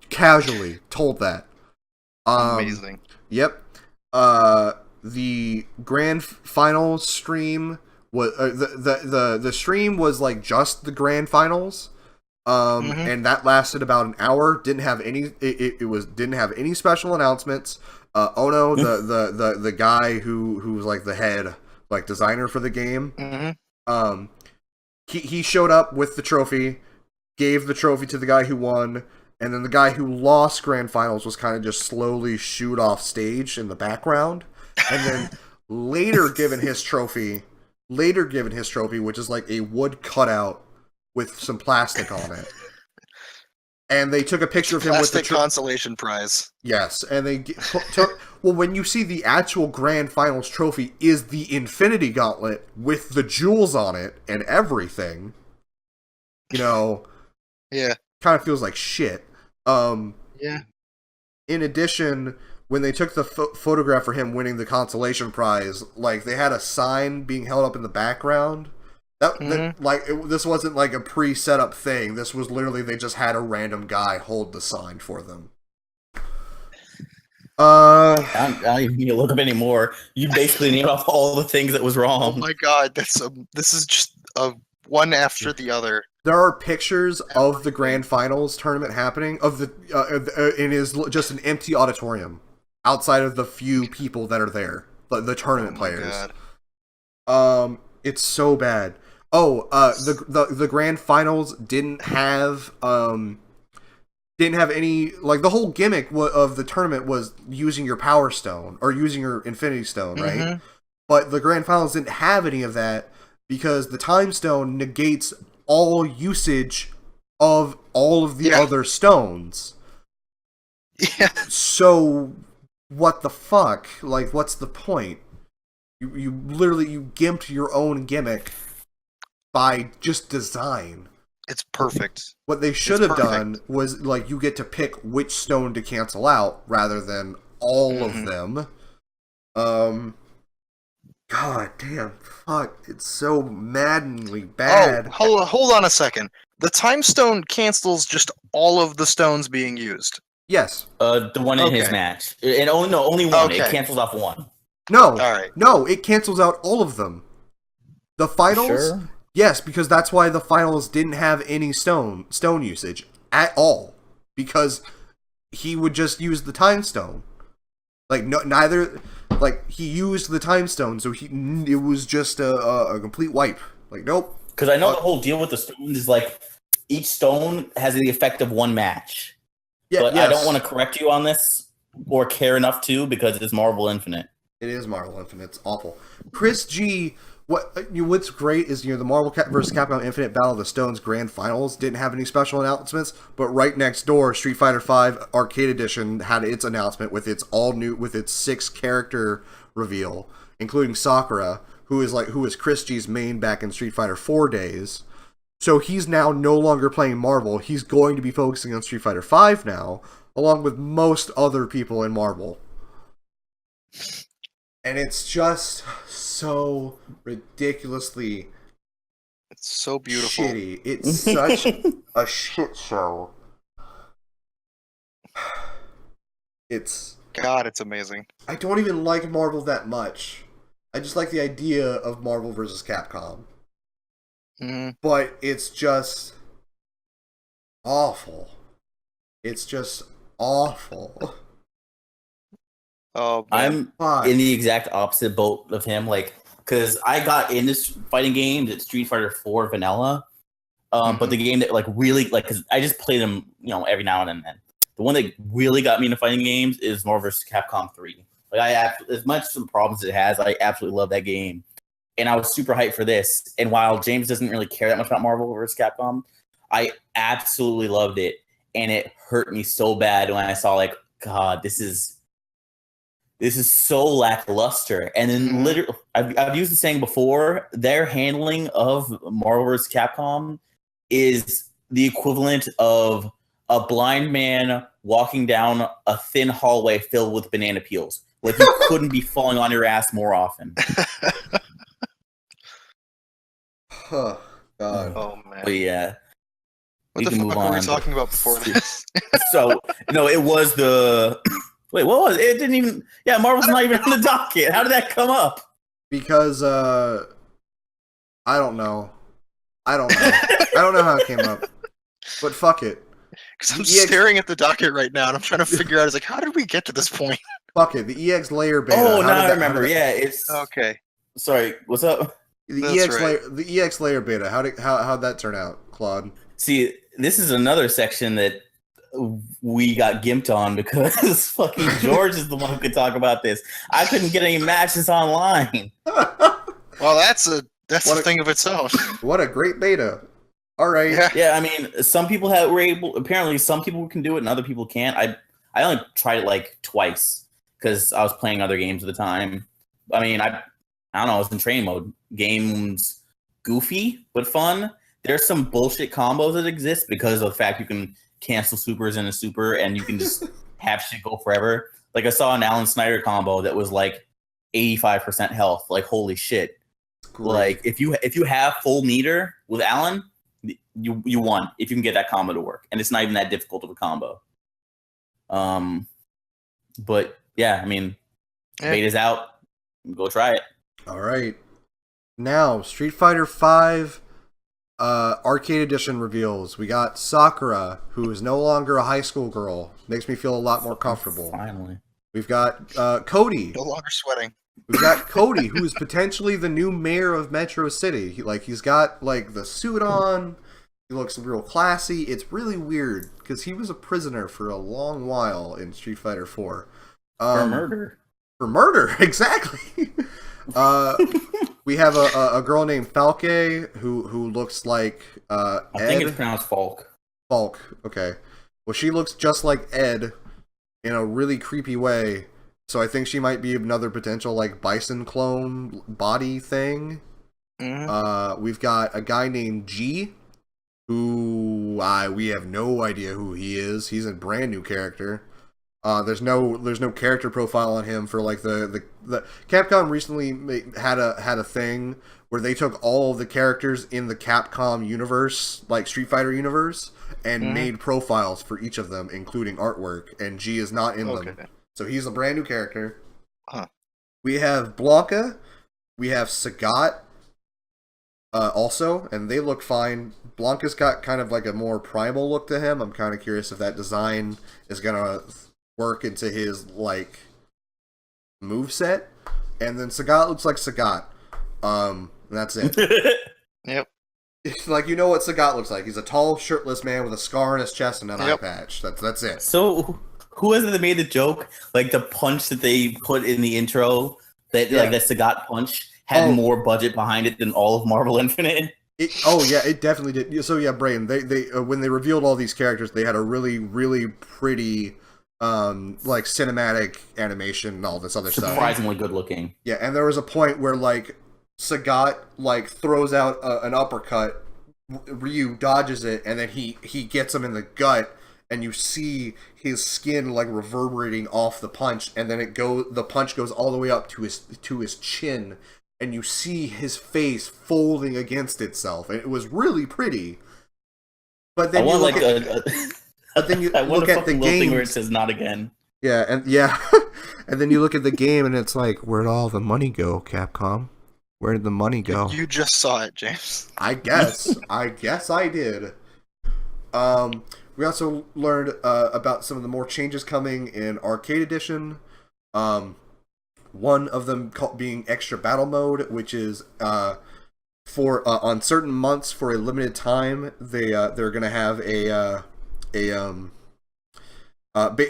casually told that. Amazing. Yep. The grand finals stream was the stream was like just the grand finals. And that lasted about an hour. Didn't have any. Didn't have any special announcements. Ono, the guy who was like the head like designer for the game. He showed up with the trophy, gave the trophy to the guy who won, and then the guy who lost grand finals was kind of just slowly shooed off stage in the background, and then later given his trophy, which is like a wood cutout with some plastic on it. And they took a picture of him with the consolation prize. Yes, and they took. Well, when you see the actual grand finals trophy is the Infinity Gauntlet with the jewels on it and everything. Yeah, kind of feels like shit. Yeah. In addition, when they took the photograph for him winning the consolation prize, like they had a sign being held up in the background. This wasn't like a pre-set up thing. This was literally they just had a random guy hold the sign for them. I don't even need to look up anymore. You basically named off all the things that was wrong. Oh my god, this is just one after the other. There are pictures of the grand finals tournament happening it is just an empty auditorium outside of the few people that are there, the tournament players. God. It's so bad. The grand finals didn't have any, like, the whole gimmick of the tournament was using your power stone or using your infinity stone, right? But the grand finals didn't have any of that because the time stone negates all usage of all of the other stones. Yeah. So what the fuck? Like, what's the point? You literally gimped your own gimmick by just design. It's perfect. What they should have done was, like, you get to pick which stone to cancel out rather than all of them. God damn, fuck, it's so maddeningly bad. Oh, hold on a second. The time stone cancels just all of the stones being used. Yes. The one in his match. And only one. Okay. It cancels off one. No. All right. No, it cancels out all of them. The finals? Sure? Yes, because that's why the finals didn't have any stone usage at all. Because he would just use the time stone. Like, neither... Like, he used the time stone, so it was just a complete wipe. Like, nope. Because I know the whole deal with the stones is, like, each stone has the effect of one match. Yeah, but I don't want to correct you on this, or care enough to, because it is Marvel Infinite. It is Marvel Infinite. It's awful. Chris G... What's great is, the Marvel vs. Capcom Infinite Battle of the Stones Grand Finals didn't have any special announcements, but right next door, Street Fighter V Arcade Edition had its announcement with its with its 6-character reveal, including Sakura, who is Chris G's main back in Street Fighter 4 days. So he's now no longer playing Marvel. He's going to be focusing on Street Fighter V now, along with most other people in Marvel. And it's just so ridiculously... It's so beautiful. Shitty. It's such a shit show. God, it's amazing. I don't even like Marvel that much. I just like the idea of Marvel vs. Capcom. But it's just... awful. It's just awful. Oh, I'm in the exact opposite boat of him, like, because I got into fighting games at Street Fighter 4 Vanilla, but the game that, like, really, like, because I just play them, every now and then. The one that really got me into fighting games is Marvel vs. Capcom 3. Like, as much as the problems it has, I absolutely love that game, and I was super hyped for this. And while James doesn't really care that much about Marvel vs. Capcom, I absolutely loved it, and it hurt me so bad when I saw, like, God, this is so lackluster. And then literally, I've used the saying before, their handling of Marvel vs. Capcom is the equivalent of a blind man walking down a thin hallway filled with banana peels. Like, you couldn't be falling on your ass more often. Oh, God. Oh, man. But yeah. What the fuck were we talking about before this? So, no, it was the... Wait, what was it? It didn't even... Yeah, Marvel's not even on the docket. How did that come up? Because, I don't know. I don't know how it came up. But fuck it. Because I'm staring at the docket right now, and I'm trying to figure out, how did we get to this point? Fuck it. The EX layer beta. Oh, now I remember. Yeah, it's... Okay. Sorry, what's up? The EX layer beta. How'd that turn out, Claude? See, this is another section that we got gimped on because fucking George is the one who could talk about this. I couldn't get any matches online. Well, that's a thing of its own. What a great beta. All right. Yeah, I mean, some people were able. Apparently, some people can do it and other people can't. I only tried it like twice because I was playing other games at the time. I mean, I don't know. I was in training mode. Game's goofy but fun. There's some bullshit combos that exist because of the fact you can cancel supers in a super and you can just have shit go forever. Like, I saw an Alan Snyder combo that was like 85% health. Like, holy shit. Great. Like, if you have full meter with Alan, you won if you can get that combo to work. And it's not even that difficult of a combo. But yeah, I mean, beta's out. Go try it. All right. Now, Street Fighter V Arcade Edition reveals. We got Sakura, who is no longer a high school girl. Makes me feel a lot more comfortable. Finally. We've got Cody. No longer sweating. We've got Cody, who is potentially the new mayor of Metro City. He's got like the suit on. He looks real classy. It's really weird because he was a prisoner for a long while in Street Fighter 4. For murder. For murder, exactly. We have a girl named Falke who looks like Ed. I think it's pronounced Falk. Falk, okay. Well, she looks just like Ed in a really creepy way. So I think she might be another potential like Bison clone body thing. Mm-hmm. We've got a guy named G, who we have no idea who he is. He's a brand new character. There's no character profile on him for like the Capcom recently had a thing where they took all of the characters in the Capcom universe, like Street Fighter universe, and made profiles for each of them, including artwork. And G is not in them, so he's a brand new character. We have Blanca, we have Sagat, also, and they look fine. Blanca's got kind of like a more primal look to him. I'm kind of curious if that design is gonna work into his like moveset. And then Sagat looks like Sagat. And that's it. Yep. Like, you know what Sagat looks like. He's a tall, shirtless man with a scar on his chest and an eye patch. That's it. So who is it that made the joke? Like the punch that they put in the intro, like that Sagat punch had more budget behind it than all of Marvel Infinite. It definitely did. So yeah, Braden, they when they revealed all these characters, they had a really, really pretty like cinematic animation and all this other stuff. Surprisingly good looking. Yeah, and there was a point where like Sagat like throws out an uppercut, Ryu dodges it, and then he gets him in the gut, and you see his skin like reverberating off the punch, and then the punch goes all the way up to his chin, and you see his face folding against itself, and it was really pretty. But then but then you look at the game where it says "not again." Yeah, and then you look at the game, and it's like, where'd all the money go, Capcom? Where did the money go? You just saw it, James. I guess I did. We also learned about some of the more changes coming in Arcade Edition. One of them being extra battle mode, which is for on certain months for a limited time. They're gonna have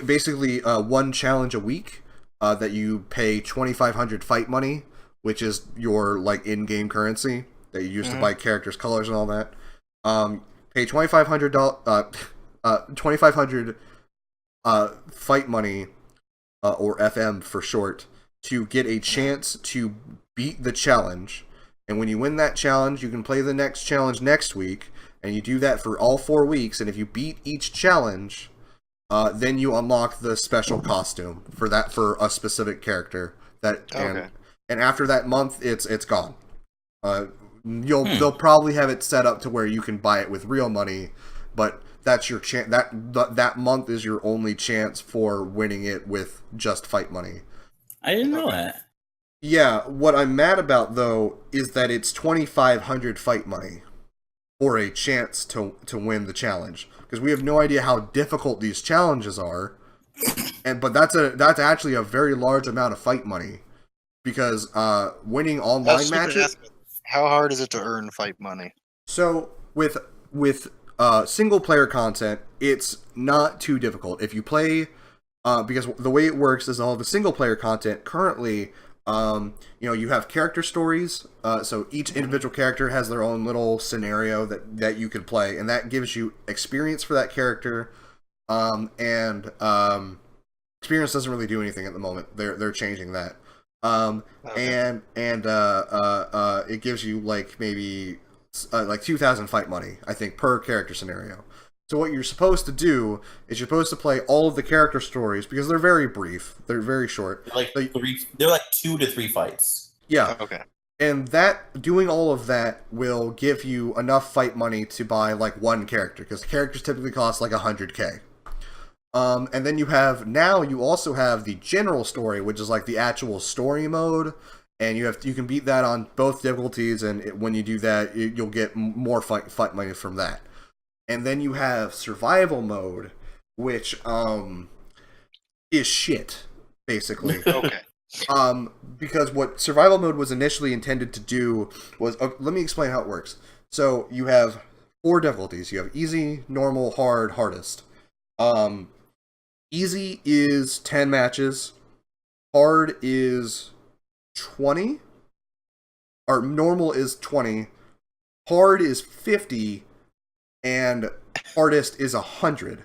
basically one challenge a week that you pay 2,500 fight money, which is your like in-game currency that you use to buy characters' colors and all that. Pay $2,500 fight money, or FM for short, to get a chance to beat the challenge. And when you win that challenge, you can play the next challenge next week, and you do that for all 4 weeks. And if you beat each challenge, then you unlock the special costume for a specific character. And after that month, it's gone. They'll probably have it set up to where you can buy it with real money, but that's your chance. That month is your only chance for winning it with just fight money. I didn't know that. Yeah, what I'm mad about though is that it's 2,500 fight money for a chance to win the challenge, because we have no idea how difficult these challenges are, but that's actually a very large amount of fight money, because winning online matches. How hard is it to earn fight money? So with single player content, it's not too difficult if you play. Because the way it works is all the single player content currently, you have character stories. So each individual character has their own little scenario that you could play, and that gives you experience for that character. And experience doesn't really do anything at the moment. They're changing that. And it gives you like maybe like 2,000 fight money, I think, per character scenario. So what you're supposed to do is you're supposed to play all of the character stories, because they're very brief. They're very short. They're like 2 to 3 fights. Yeah. Okay. And doing all of that will give you enough fight money to buy like one character, because characters typically cost like 100K. And then you also have the general story, which is like the actual story mode, and you can beat that on both difficulties, and when you do that, you'll get more fight money from that. And then you have survival mode, which is shit, basically. Okay. Because what survival mode was initially intended to do was, let me explain how it works. So you have 4 difficulties. You have easy, normal, hard, hardest. Easy is 10 matches. Hard is 20. Or normal is 20. Hard is 50. And hardest is 100.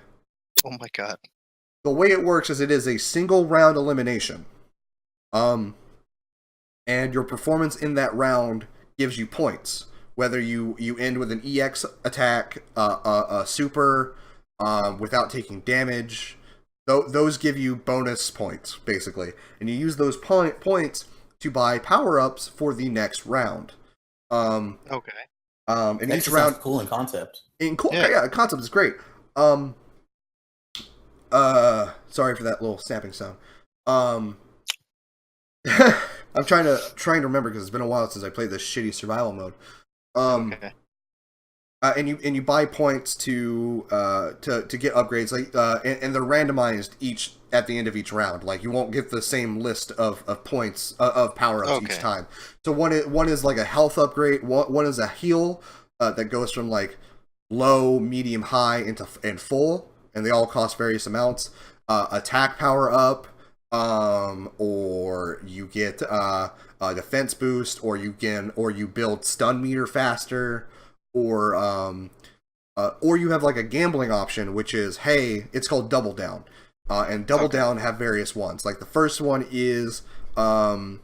Oh my god. The way it works is it is a single round elimination. And your performance in that round gives you points. Whether you end with an EX attack, a super, without taking damage, those give you bonus points, basically. And you use those points to buy power-ups for the next round. Okay. And each round, cool in concept. Yeah, concept is great. Sorry for that little snapping sound. I'm trying to remember, because it's been a while since I played this shitty survival mode. Okay. And you buy points to get upgrades, and they're randomized each at the end of each round. Like, you won't get the same list of points of power ups each time. So one is like a health upgrade. One is a heal that goes from like low, medium, high and full, and they all cost various amounts. Attack power up, or you get a defense boost, or you build stun meter faster. Or you have like a gambling option, which is, hey, it's called Double Down, and Double Down have various ones. Like the first one is you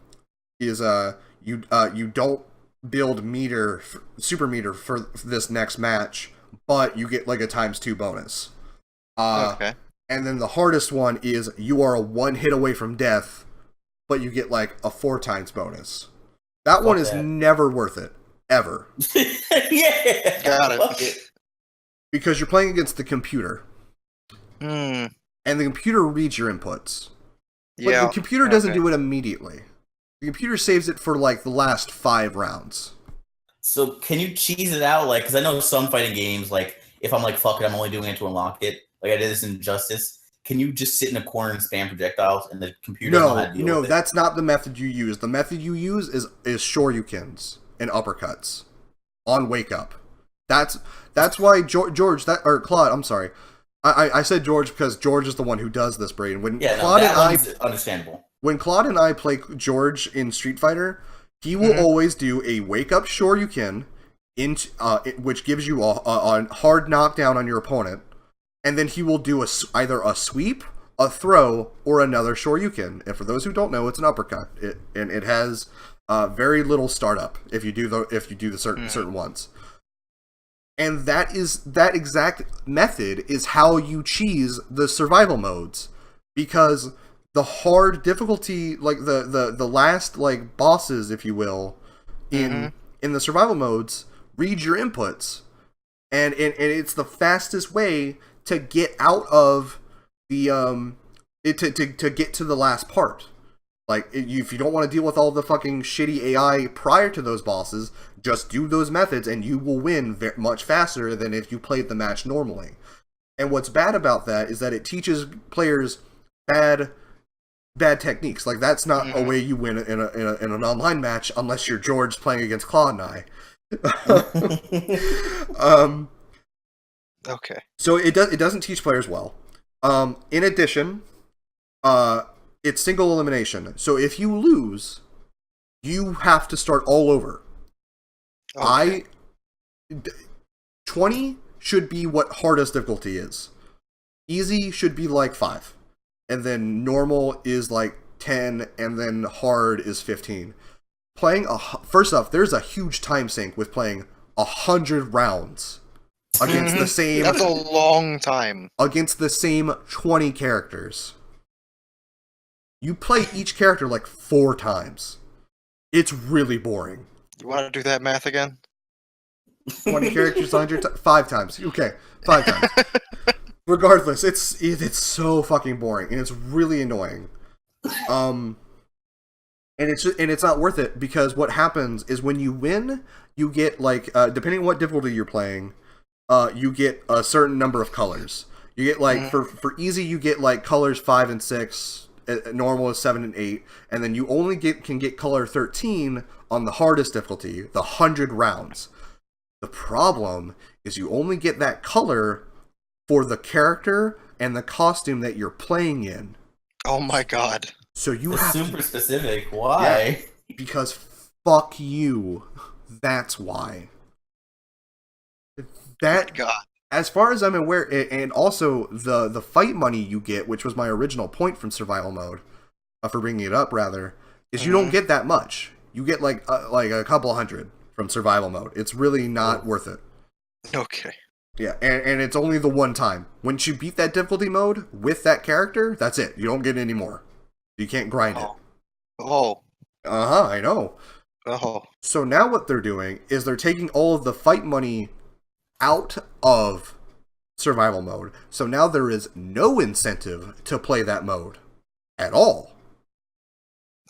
don't build super meter for this next match, but you get like a ×2 bonus. Okay. And then the hardest one is you are a 1 hit away from death, but you get like a 4x bonus. That one is never worth it. Ever. Yeah. Got it. Because you're playing against the computer. Hmm. And the computer reads your inputs. But Yeah. the computer doesn't do it immediately. The computer saves it for like the last 5 rounds. So can you cheese it out? Like, because I know some fighting games, like, if I'm like, fuck it, I'm only doing it to unlock it. Like I did this in Justice. Can you just sit in a corner and spam projectiles and the computer doesn't know how to deal with it? That's not the method you use. The method you use is shoryukens and uppercuts on wake up. That's why Claude, I'm sorry. I said George because George is the one who does this, Braden. Understandable. When Claude and I play George in Street Fighter, he will always do a wake up shoryuken, which gives you a hard knockdown on your opponent, and then he will do either a sweep, a throw, or another shoryuken. And for those who don't know, it's an uppercut. It has very little startup if you do the certain ones. And that exact method is how you cheese the survival modes, because the hard difficulty, like the last like bosses, if you will, in the survival modes, read your inputs, and it's the fastest way to get out of the to get to the last part. Like, if you don't want to deal with all the fucking shitty AI prior to those bosses, just do those methods and you will win much faster than if you played the match normally. And what's bad about that is that it teaches players bad techniques. Like, that's not a way you win in an online match unless you're George playing against Claude and I. Okay. So it doesn't teach players well. In addition, it's single elimination. So if you lose, you have to start all over. Okay. 20 should be what hardest difficulty is. Easy should be like 5. And then normal is like 10, and then hard is 15. First off, there's a huge time sink with playing 100 rounds against the same... That's a long time. Against the same 20 characters. You play each character like 4 times. It's really boring. You want to do that math again? 20 characters, 100 5 times. Okay, 5 times. Regardless, it's so fucking boring, and it's really annoying. And it's not worth it, because what happens is when you win, you get like depending on what difficulty you're playing, you get a certain number of colors. You get like for easy, you get like colors 5 and 6. Normal is 7 and 8, and then you only can get color 13 on the hardest difficulty, the 100 rounds. The problem is you only get that color for the character and the costume that you're playing in. Oh my god. So you have super specific. Why? Yeah, because fuck you. That's why. That god. As far as I'm aware, and also the fight money you get, which was my original point from survival mode, for bringing it up rather, is you don't get that much. You get like a couple hundred from survival mode. It's really not worth it. Okay. Yeah, and it's only the one time. Once you beat that difficulty mode with that character, that's it. You don't get any more. You can't grind it. Oh. I know. Oh. So now what they're doing is they're taking all of the fight money out of survival mode. So now there is no incentive to play that mode at all.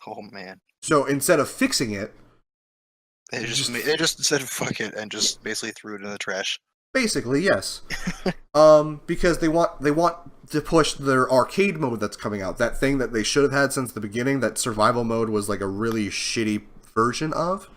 Oh man. So instead of fixing it, they just said fuck it and just basically threw it in the trash. Basically, yes. Because they want to push their arcade mode that's coming out. That thing that they should have had since the beginning, that survival mode was like a really shitty version of.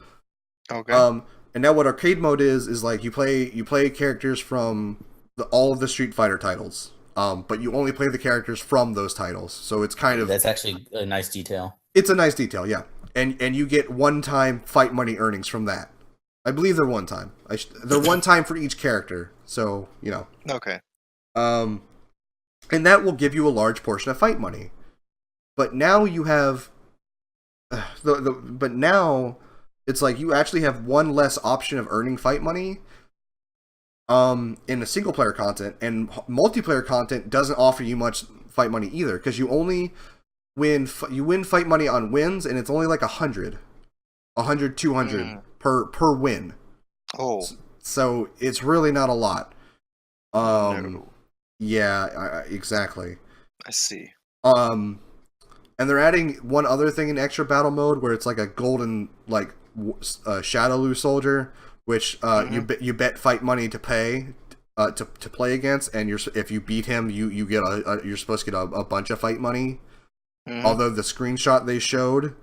Okay. And now what arcade mode is like you play characters from all of the Street Fighter titles, but you only play the characters from those titles. So it's kind of... That's actually a nice detail. It's a nice detail, yeah. And you get one-time fight money earnings from that. I believe they're one time. They're one time for each character, so, you know. Okay. And that will give you a large portion of fight money. But now you have... But now... It's like you actually have one less option of earning fight money in the single player content, and multiplayer content doesn't offer you much fight money either, because you only win fight money on wins, and it's only like 100, 200 per win. Oh, so it's really not a lot. No. Yeah, exactly. I see. And they're adding one other thing in extra battle mode where it's like a golden like Shadowloo soldier, which you bet fight money to pay to play against, and if you beat him, you get you're supposed to get a bunch of fight money. Although the screenshot they showed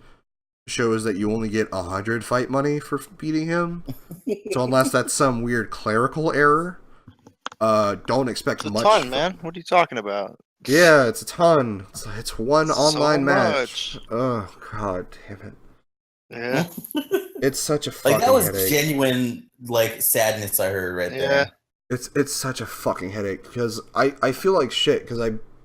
shows that you only get 100 fight money for beating him. So unless that's some weird clerical error, don't expect much. It's a ton, man. What are you talking about? Yeah, it's a ton. It's one online match. Much. Oh god damn it. Yeah. It's such a fucking like that was headache. Genuine like sadness I heard right there. It's such a fucking headache because I feel like shit because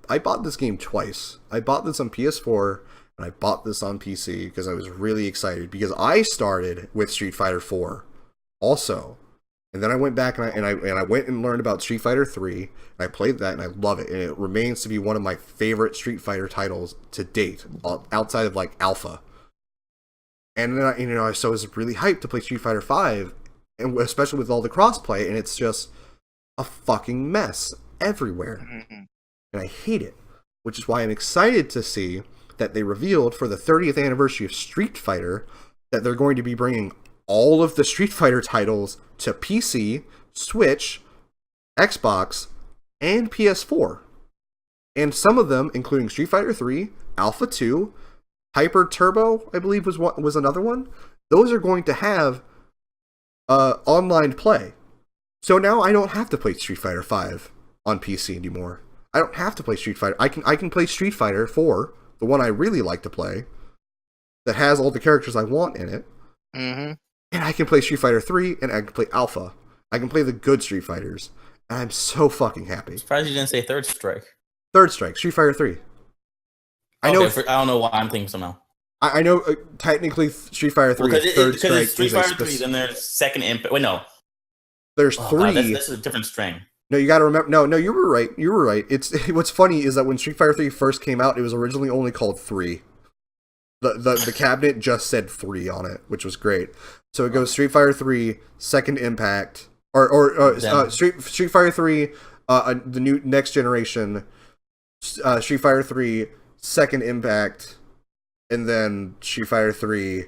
I bought this game twice. I bought this on PS4 and I bought this on PC because I was really excited because I started with Street Fighter 4 also. And then I went back and I went and learned about Street Fighter 3. And I played that and I love it. And it remains to be one of my favorite Street Fighter titles to date, outside of like Alpha. And then so I was really hyped to play Street Fighter 5, and especially with all the crossplay. And it's just a fucking mess everywhere, and I hate it. Which is why I'm excited to see that they revealed for the 30th anniversary of Street Fighter that they're going to be bringing all of the Street Fighter titles to PC, Switch, Xbox, and PS4. And some of them, including Street Fighter 3, Alpha 2, Hyper Turbo, I believe was another one. Those are going to have online play. So now I don't have to play Street Fighter 5 on PC anymore. I don't have to play Street Fighter. I can play Street Fighter 4, the one I really like to play, that has all the characters I want in it. Mm-hmm. And I can play Street Fighter 3, and I can play Alpha. I can play the good Street Fighters. And I'm so fucking happy. I'm surprised you didn't say Third Strike. Third Strike, Street Fighter 3. I know. I don't know why I'm thinking so now. I know technically Street Fighter 3 is Third Strike. It's Street Fighter 3, then there's Second Impact. Wait, no. There's 3. God, this is a different string. No, you gotta remember. No, you were right. You were right. It's what's funny is that when Street Fighter 3 first came out, it was originally only called 3. The cabinet just said 3 on it, which was great. So it goes Street Fighter 3, Second Impact, or Street Fighter 3, the new next generation, Street Fighter 3, Second Impact, and then Street Fighter 3,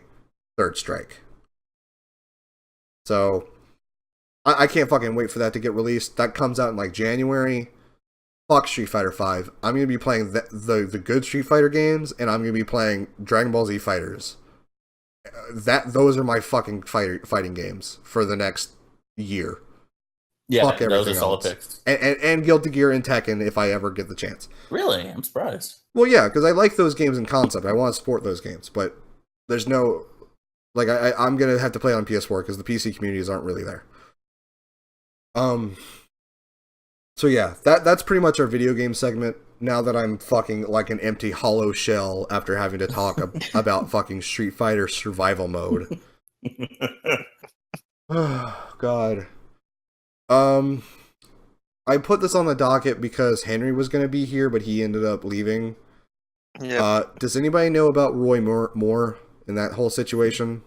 Third Strike. So I can't fucking wait for that to get released. That comes out in like January. Fuck Street Fighter 5. I'm going to be playing the good Street Fighter games, and I'm going to be playing Dragon Ball Z Fighters. Those are my fucking fighting games for the next year. Yeah, fuck those everything are solid else. picks. And Guilty Gear and Tekken if I ever get the chance. Really? I'm surprised. Well, yeah, because I like those games in concept. I want to support those games, but there's no... Like, I'm going to have to play on PS4 because the PC communities aren't really there. So yeah, that's pretty much our video game segment. Now that I'm fucking like an empty hollow shell after having to talk about fucking Street Fighter survival mode. Oh, God. I put this on the docket because Henry was going to be here, but he ended up leaving. Yeah. Does anybody know about Roy Moore in that whole situation?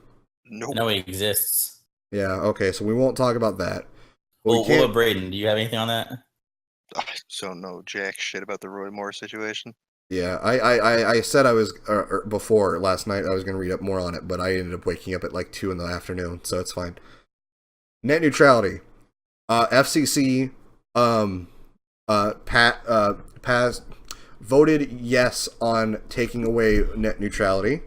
Nope. I know he exists. Yeah, okay, so we won't talk about that. Well, what about Braden? Do you have anything on that? I don't know jack shit about the Roy Moore situation. Yeah, I said I was, before last night, I was going to read up more on it, but I ended up waking up at like 2 in the afternoon, so it's fine. Net neutrality. FCC passed, voted yes on taking away net neutrality.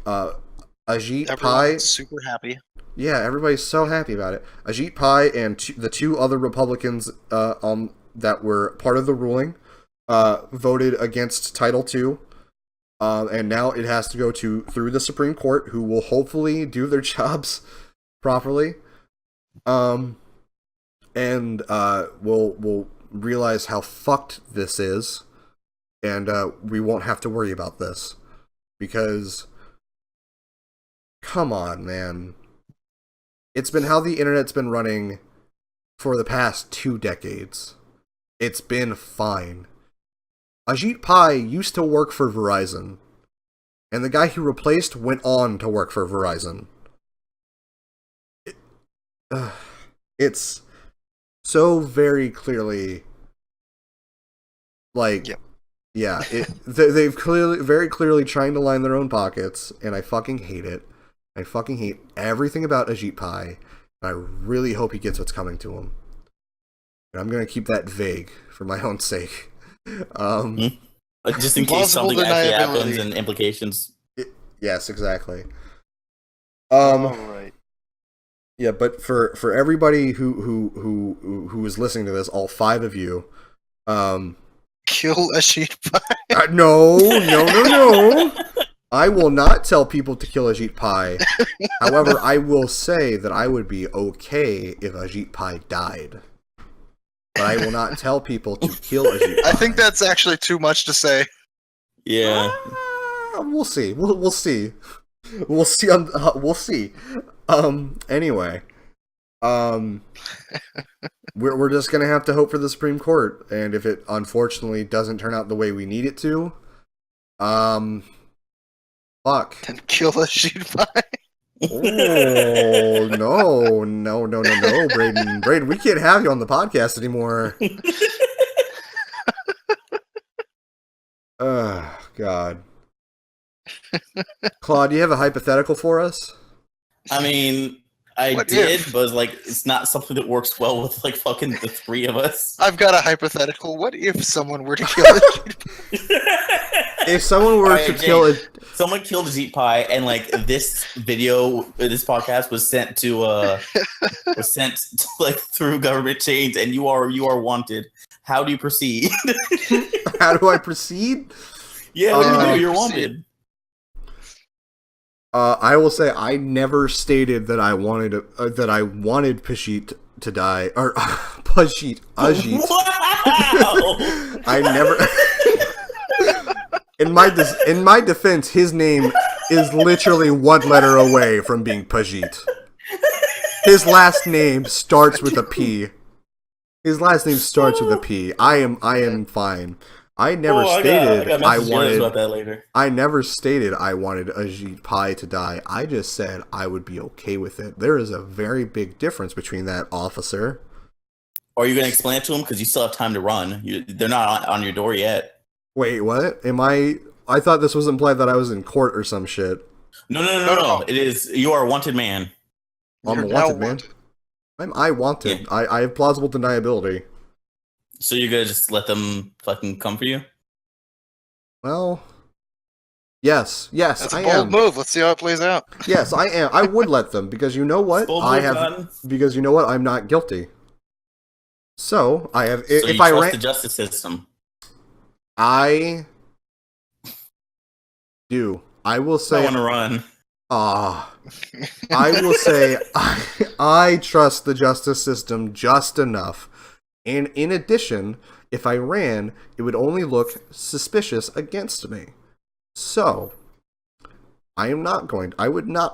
Ajit Pai, super happy. Yeah, everybody's so happy about it. Ajit Pai and the 2 other Republicans that were part of the ruling voted against Title II, and now it has to go through the Supreme Court, who will hopefully do their jobs properly. And we'll realize how fucked this is, and we won't have to worry about this. Because, come on, man. It's been how the internet's been running for the past 2 decades. It's been fine. Ajit Pai used to work for Verizon, and the guy he replaced went on to work for Verizon. It's so very clearly, like, yep. Yeah, they've very clearly trying to line their own pockets, and I fucking hate it. I fucking hate everything about Ajit Pai, and I really hope he gets what's coming to him. And I'm going to keep that vague for my own sake. Just in case something actually happens and implications. Yes, exactly. Right. Yeah, but for everybody who is listening to this, all 5 of you, kill Ajit Pai. No. I will not tell people to kill Ajit Pai. However, I will say that I would be okay if Ajit Pai died. But I will not tell people to kill Ajit Pai. I think that's actually too much to say. Yeah. We'll see. We'll see. We'll see. We'll see. Anyway, we're just gonna have to hope for the Supreme Court, and if it unfortunately doesn't turn out the way we need it to, fuck. Then kill the sheet pie. Oh no, Braden, we can't have you on the podcast anymore. Oh God. Claude, do you have a hypothetical for us? I mean, I did, but it's not something that works well with fucking the three of us. I've got a hypothetical. What if someone were to kill the sheet pie? If someone were to kill it, someone killed a Jeep Pie, and this video, this podcast was sent to through government chains, and you are wanted. How do you proceed? How do I proceed? Yeah, you're wanted. I will say I never stated that I wanted Pashit to die, or Pashit. Wow! I never. In my defense, his name is literally one letter away from being Pajit. His last name starts with a P. I am fine. I never stated I wanted. About that later. I never stated I wanted Ajit Pai to die. I just said I would be okay with it. There is a very big difference between that, officer. Are you going to explain it to him? Because you still have time to run. They're not on your door yet. Wait, what? I thought this was implied that I was in court or some shit. No. It is. You are a wanted man. I'm a wanted man. I'm wanted. Yeah. I have plausible deniability. So you're gonna just let them fucking come for you? Well, yes, that's a bold move. Let's see how it plays out. Yes, I am. I would let them because you know what? Because you know what? I'm not guilty. So I have. So if I trust the justice system. I do. I will say. I want to run. I will say I trust the justice system just enough. And in addition, if I ran, it would only look suspicious against me. So, I would not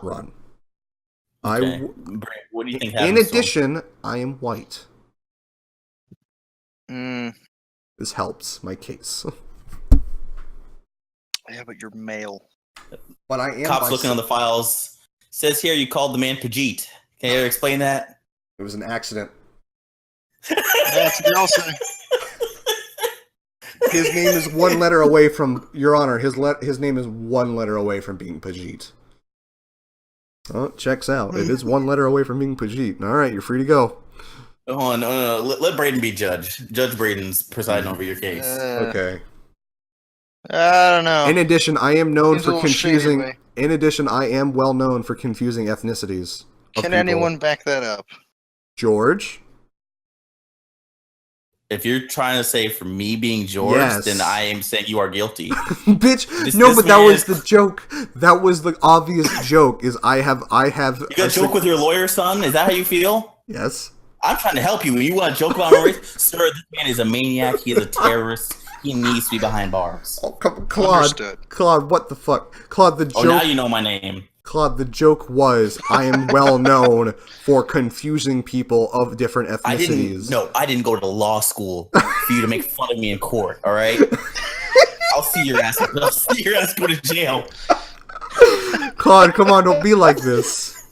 run. Okay. What do you think happens? In addition, I am white. This helps my case. Yeah, but you're male. But I am. Cops looking on the files. Says here you called the man Pajit. Can you explain that? It was an accident. That's what they all say. His name is one letter away from, Your Honor, his name is one letter away from being Pajit. Oh, it checks out. It is one letter away from being Pajit. Alright, you're free to go. Hold on, no. Let Braden be judge. Judge Braden's presiding over your case. Okay. I don't know. In addition, I am known for confusing. In addition, I am well known for confusing ethnicities. Can anyone back that up? George? If you're trying to say for me being George, then I am saying you are guilty. Bitch, that was the joke. That was the obvious joke. Is I have. You got a joke with your lawyer, son? Is that how you feel? Yes. I'm trying to help you. You want to joke about my race, sir? This man is a maniac. He is a terrorist. He needs to be behind bars. Oh, Claude, what the fuck? Claude, the joke. Oh, now you know my name. Claude, the joke was, I am well known for confusing people of different ethnicities. I didn't go to law school for you to make fun of me in court, alright? I'll see your ass go to jail. Claude, come on, don't be like this.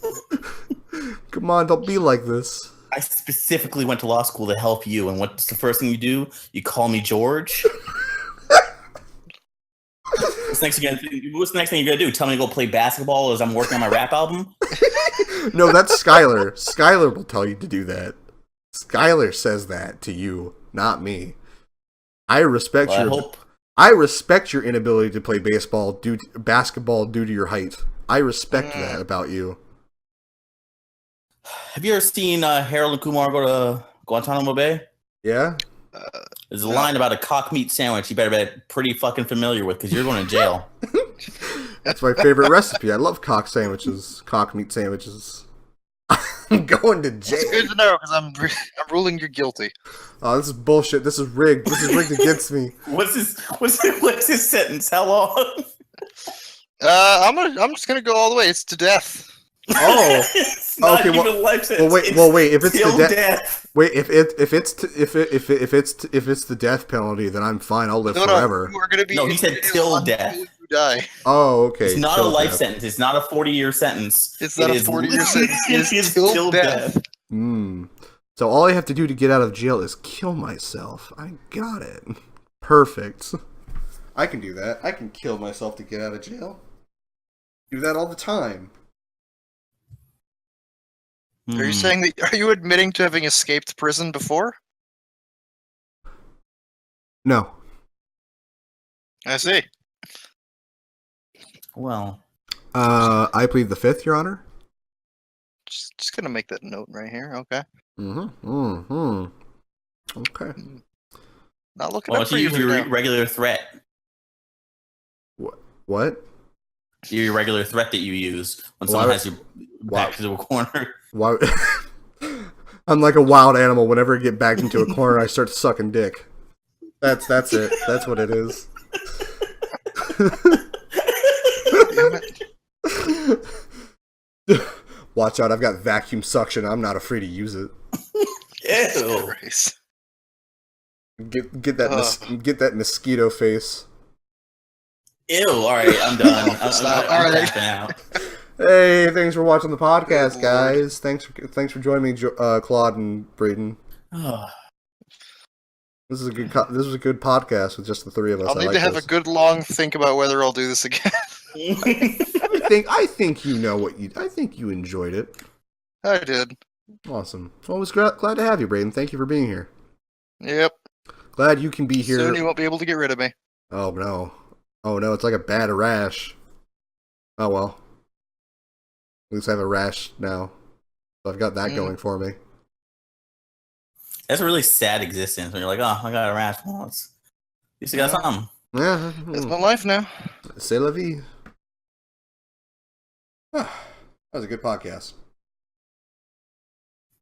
Come on, don't be like this. I specifically went to law school to help you, and what's the first thing you do? You call me George? What's the next thing you're gonna do? Tell me to go play basketball as I'm working on my rap album? No, that's Skylar. Skylar will tell you to do that. Skylar says that to you, not me. I respect your inability to play basketball due to your height. I respect that about you. Have you ever seen Harold and Kumar go to Guantanamo Bay? Yeah. There's a line about a cock meat sandwich you better be pretty fucking familiar with because you're going to jail. That's my favorite recipe. I love cock meat sandwiches. I'm going to jail. It's good to know because I'm ruling you guilty. Oh, this is bullshit. This is rigged. This is rigged against me. What's his sentence? How long? I'm just gonna go all the way. It's to death. Oh, okay. Wait. If it's the death, wait. If it's the death penalty, then I'm fine. I'll live forever. We're gonna be. No, he said till death. You die. Oh, okay. It's not a life sentence. It's not a 40-year sentence. It's not a 40-year sentence. It's till death. So all I have to do to get out of jail is kill myself. I got it. Perfect. I can do that. I can kill myself to get out of jail. Do that all the time. Are you saying that? Are you admitting to having escaped prison before? No. I see. Well, I plead the fifth, Your Honor. Just gonna make that note right here. Okay. Okay. Not looking up for you. Your regular threat. What? Your regular threat that you use when someone has you backed into a corner. Why? I'm like a wild animal. Whenever I get backed into a corner, I start sucking dick. That's it. That's what it is. Damn it. Watch out! I've got vacuum suction. I'm not afraid to use it. Ew. Get that mosquito face. Ew. All right, I'm done. I'm tapping out. Hey, thanks for watching the podcast, guys. Thanks for joining me, Claude and Braden. This is a good podcast with just the three of us. I'll need to have a good long think about whether I'll do this again. I think you know what you. I think you enjoyed it. I did. Awesome. Well, it was glad to have you, Braden. Thank you for being here. Yep. Glad you can be here. Soon you won't be able to get rid of me. Oh no! It's like a bad rash. Oh well. At least I have a rash now. So I've got that going for me. That's a really sad existence when you're like, oh, I got a rash. Well, at least I got something. Yeah. That's my life now. C'est la vie. That was a good podcast.